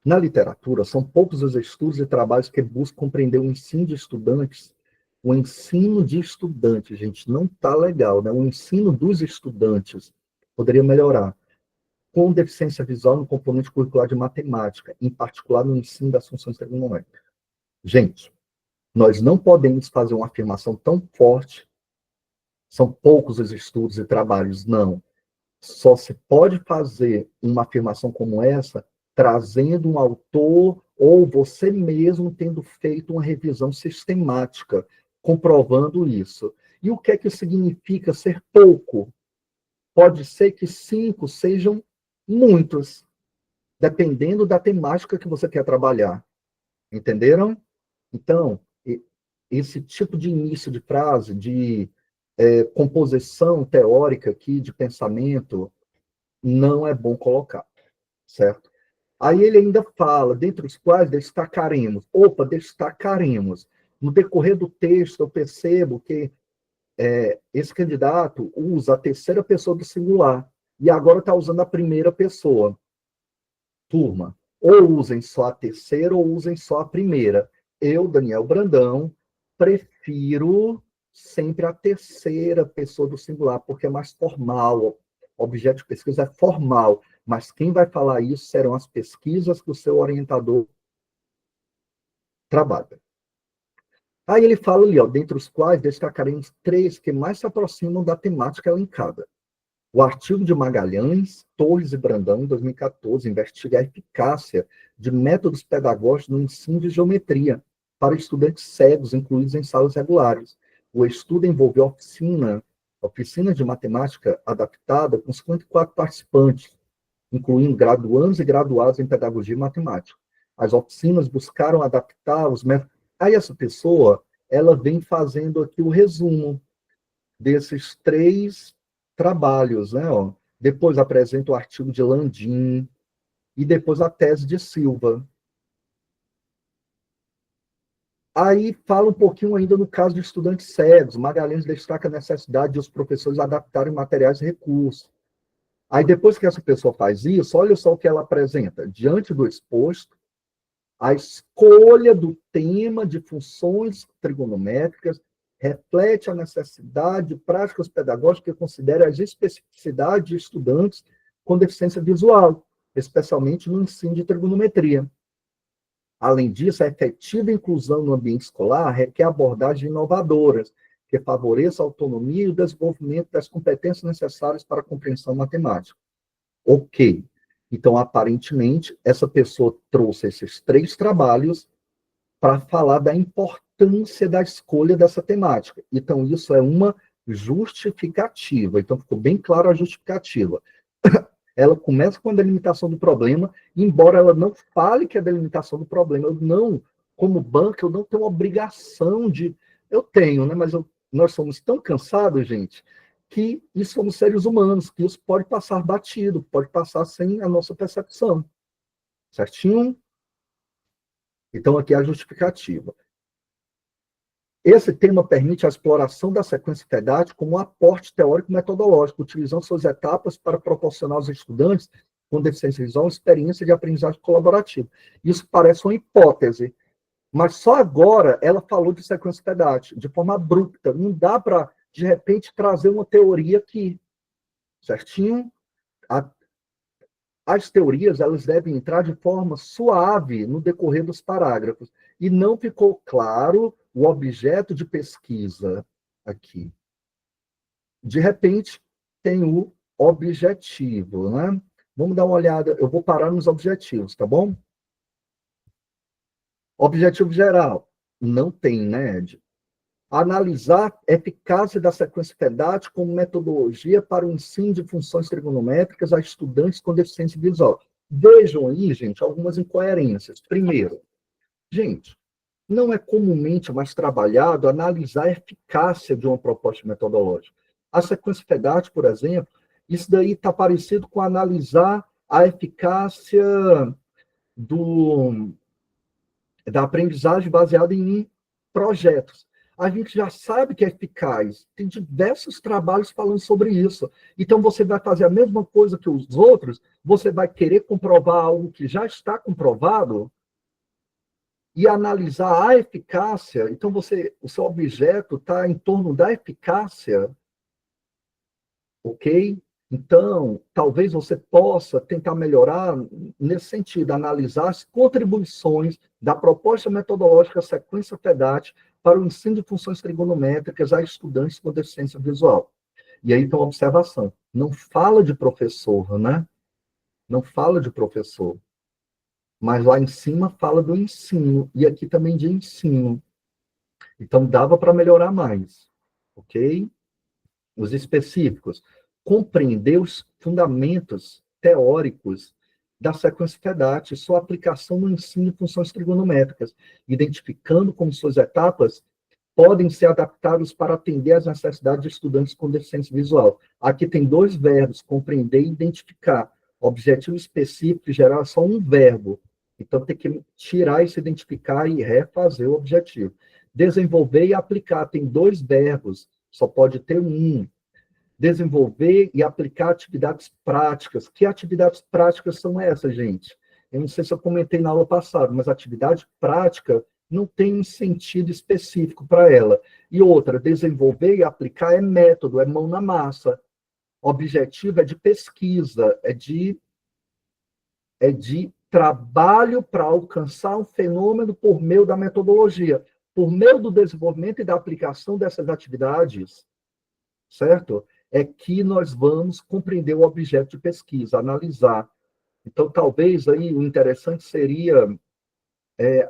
Na literatura, são poucos os estudos e trabalhos que buscam compreender o ensino de estudantes. O ensino de estudantes, gente, não está legal, né? O ensino dos estudantes poderia melhorar. Com deficiência visual no componente curricular de matemática, em particular no ensino das funções trigonométricas. Gente, nós não podemos fazer uma afirmação tão forte, são poucos os estudos e trabalhos, não. Só se pode fazer uma afirmação como essa trazendo um autor ou você mesmo tendo feito uma revisão sistemática, comprovando isso. E o que é que significa ser pouco? Pode ser que 5 sejam muitos, dependendo da temática que você quer trabalhar. Entenderam? Então, esse tipo de início de frase, de composição teórica aqui, de pensamento, não é bom colocar, certo? Aí ele ainda fala, dentre os quais destacaremos. Opa, destacaremos. No decorrer do texto, eu percebo que esse candidato usa a terceira pessoa do singular, e agora está usando a primeira pessoa. Turma, ou usem só a terceira ou usem só a primeira. Eu, Daniel Brandão, prefiro sempre a terceira pessoa do singular, porque é mais formal. O objeto de pesquisa é formal, mas quem vai falar isso serão as pesquisas que o seu orientador trabalha. Aí ele fala ali, ó, dentre os quais destacaremos 3 que mais se aproximam da temática elencada. O artigo de Magalhães, Torres e Brandão, em 2014, investiga a eficácia de métodos pedagógicos no ensino de geometria para estudantes cegos incluídos em salas regulares. O estudo envolveu oficina de matemática adaptada com 54 participantes, incluindo graduandos e graduados em pedagogia e matemática. As oficinas buscaram adaptar os métodos. Aí essa pessoa, ela vem fazendo aqui o resumo desses 3 trabalhos, né? Ó. Depois apresenta o artigo de Landim e depois a tese de Silva. Aí fala um pouquinho ainda no caso de estudantes cegos. Magalhães destaca a necessidade de os professores adaptarem materiais e recursos. Aí depois que essa pessoa faz isso, olha só o que ela apresenta. Diante do exposto, a escolha do tema de funções trigonométricas reflete a necessidade de práticas pedagógicas que considerem as especificidades de estudantes com deficiência visual, especialmente no ensino de trigonometria. Além disso, a efetiva inclusão no ambiente escolar requer abordagens inovadoras, que favoreçam a autonomia e o desenvolvimento das competências necessárias para a compreensão matemática. Ok. Então, aparentemente, essa pessoa trouxe esses 3 trabalhos para falar da importância da escolha dessa temática. Então, isso é uma justificativa. Então, ficou bem claro a justificativa. Ela começa com a delimitação do problema, embora ela não fale que é a delimitação do problema. Eu não, como banco, eu não tenho obrigação de... Eu tenho, né? Mas nós somos tão cansados, gente, que isso somos seres humanos, que isso pode passar batido, pode passar sem a nossa percepção. Certinho? Então, aqui é a justificativa. Esse tema permite a exploração da sequência FEDAT como um aporte teórico-metodológico, utilizando suas etapas para proporcionar aos estudantes com deficiência visual uma experiência de aprendizagem colaborativa. Isso parece uma hipótese, mas só agora ela falou de sequência FEDAT, de forma abrupta. Não dá para, de repente, trazer uma teoria aqui. Certinho? As teorias, elas devem entrar de forma suave no decorrer dos parágrafos. E não ficou claro o objeto de pesquisa aqui. De repente, tem o objetivo, né? Vamos dar uma olhada, eu vou parar nos objetivos, tá bom? Objetivo geral, não tem, né, Ed? Analisar a eficácia da sequência FEDAT como metodologia para o ensino de funções trigonométricas a estudantes com deficiência visual. Vejam aí, gente, algumas incoerências. Primeiro, gente, não é comumente mais trabalhado analisar a eficácia de uma proposta metodológica. A sequência FEDAT, por exemplo, isso daí está parecido com analisar a eficácia da aprendizagem baseada em projetos. A gente já sabe que é eficaz, tem diversos trabalhos falando sobre isso. Então, você vai fazer a mesma coisa que os outros, você vai querer comprovar algo que já está comprovado e analisar a eficácia. Então, o seu objeto está em torno da eficácia, ok? Então, talvez você possa tentar melhorar nesse sentido, analisar as contribuições da proposta metodológica sequência FEDAT para o ensino de funções trigonométricas a estudantes com deficiência visual. E aí tem uma observação. Não fala de professor, né? Não fala de professor. Mas lá em cima fala do ensino. E aqui também de ensino. Então, dava para melhorar mais. Ok? Os específicos. Compreender os fundamentos teóricos da sequência FEDAT e sua aplicação no ensino de funções trigonométricas, identificando como suas etapas podem ser adaptadas para atender às necessidades de estudantes com deficiência visual. Aqui tem 2 verbos, compreender e identificar. Objetivo específico, em geral, é só um verbo. Então, tem que tirar esse identificar e refazer o objetivo. Desenvolver e aplicar, tem 2 verbos, só pode ter um. Desenvolver e aplicar atividades práticas. Que atividades práticas são essas, gente? Eu não sei se eu comentei na aula passada, mas atividade prática não tem um sentido específico para ela. E outra, desenvolver e aplicar é método, é mão na massa. Objetivo é de pesquisa, é de trabalho para alcançar um fenômeno por meio da metodologia, por meio do desenvolvimento e da aplicação dessas atividades, certo? É que nós vamos compreender o objeto de pesquisa, analisar. Então, talvez aí o interessante seria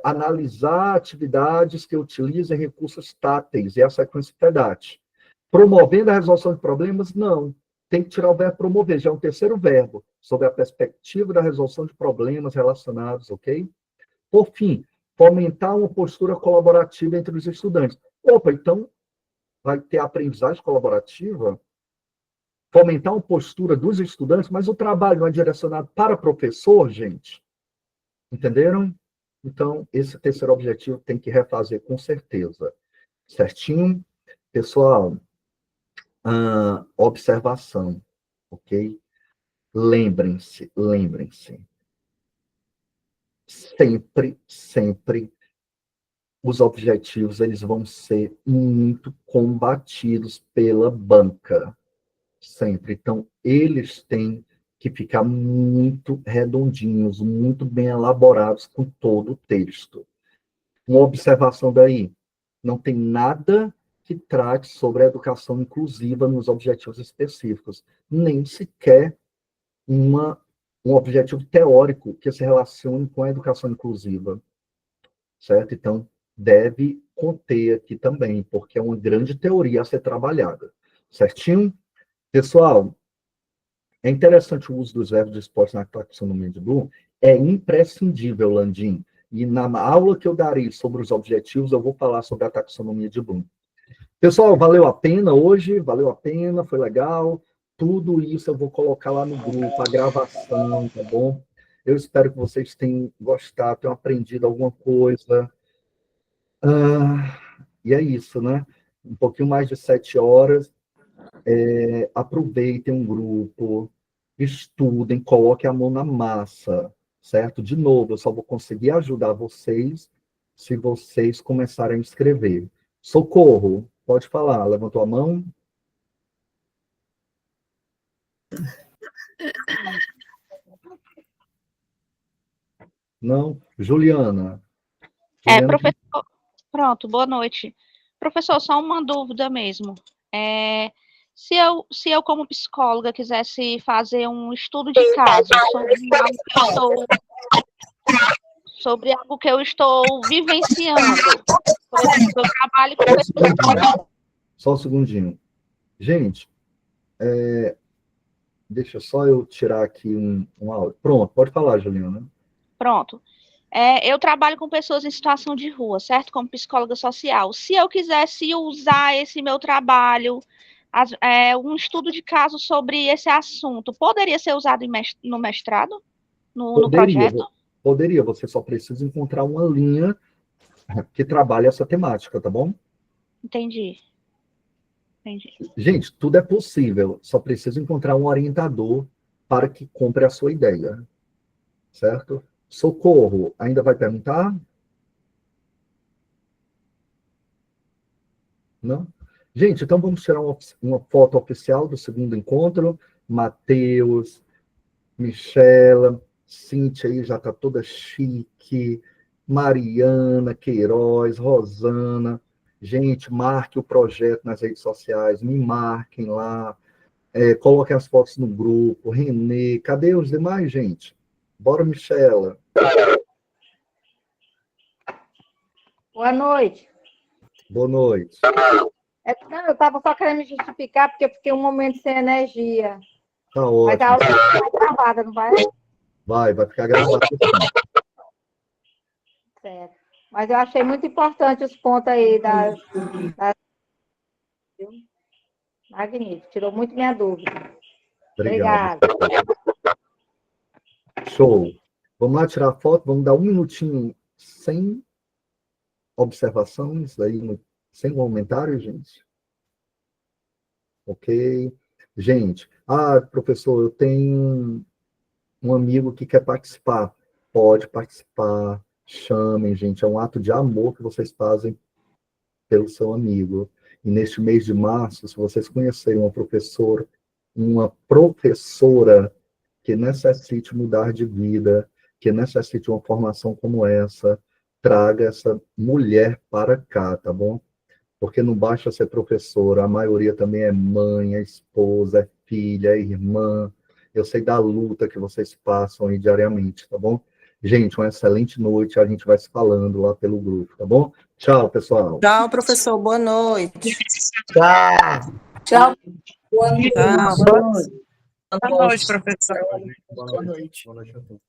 analisar atividades que utilizem recursos táteis, e a sequência FEDAT. Promovendo a resolução de problemas, não. Tem que tirar o verbo promover, já é um terceiro verbo, sobre a perspectiva da resolução de problemas relacionados, ok? Por fim, fomentar uma postura colaborativa entre os estudantes. Opa, então, vai ter aprendizagem colaborativa? Fomentar uma postura dos estudantes, mas o trabalho não é direcionado para professor, gente. Entenderam? Então, esse terceiro objetivo tem que refazer com certeza. Certinho? Pessoal, observação, ok? Lembrem-se. Sempre, os objetivos, eles vão ser muito combatidos pela banca. Sempre. Então, eles têm que ficar muito redondinhos, muito bem elaborados com todo o texto. Uma observação daí, não tem nada que trate sobre a educação inclusiva nos objetivos específicos, nem sequer um objetivo teórico que se relacione com a educação inclusiva, certo? Então, deve conter aqui também, porque é uma grande teoria a ser trabalhada, certinho? Pessoal, é interessante o uso dos verbos de esporte na taxonomia de Bloom, é imprescindível, Landim, e na aula que eu darei sobre os objetivos, eu vou falar sobre a taxonomia de Bloom. Pessoal, valeu a pena hoje, valeu a pena, foi legal, tudo isso eu vou colocar lá no grupo, a gravação, tá bom? Eu espero que vocês tenham gostado, tenham aprendido alguma coisa. E é isso, né? Um pouquinho mais de 7 horas, aproveitem um grupo, estudem, coloquem a mão na massa, certo? De novo, eu só vou conseguir ajudar vocês se vocês começarem a escrever. Socorro, pode falar, levantou a mão? Não? Juliana? Professor, pronto, boa noite. Professor, só uma dúvida mesmo. Se eu, como psicóloga, quisesse fazer um estudo de caso sobre algo que eu estou vivenciando, por exemplo, eu trabalho com pessoas... Só um segundinho. Gente, deixa só eu tirar aqui um áudio. Pronto, pode falar, Juliana. Pronto. Eu trabalho com pessoas em situação de rua, certo? Como psicóloga social. Se eu quisesse usar esse meu trabalho, um estudo de caso sobre esse assunto, poderia ser usado no mestrado? No projeto? Poderia, você só precisa encontrar uma linha que trabalhe essa temática, tá bom? Entendi. Gente, tudo é possível, só precisa encontrar um orientador para que compre a sua ideia, certo? Socorro, ainda vai perguntar? Não? Gente, então vamos tirar uma foto oficial do segundo encontro. Matheus, Michela, Cíntia aí já está toda chique, Mariana, Queiroz, Rosana. Gente, marque o projeto nas redes sociais, me marquem lá, coloquem as fotos no grupo. Renê, cadê os demais, gente? Bora, Michela. Boa noite. Boa noite. Não, eu estava só querendo me justificar, porque eu fiquei um momento sem energia. Tá ótimo. Mas a aula vai gravada, não vai? Vai ficar gravado. Certo. Mas eu achei muito importante os pontos aí das... Magnífico, tirou muito minha dúvida. Obrigado. Obrigada. Show. Vamos lá tirar a foto, vamos dar um minutinho sem observações, aí, sem comentário, gente. Ok. Gente, professor, eu tenho um amigo que quer participar. Pode participar. Chamem, gente. É um ato de amor que vocês fazem pelo seu amigo. E neste mês de março, se vocês conhecerem uma professora que necessite mudar de vida, que necessite uma formação como essa, traga essa mulher para cá, tá bom? Porque não basta ser professora, a maioria também é mãe, é esposa, é filha, é irmã. Eu sei da luta que vocês passam aí diariamente, tá bom? Gente, uma excelente noite, a gente vai se falando lá pelo grupo, tá bom? Tchau, pessoal. Tchau, professor, boa noite. Tchau. Tchau. Boa noite. Tchau. Boa noite, professor. Boa noite a todos.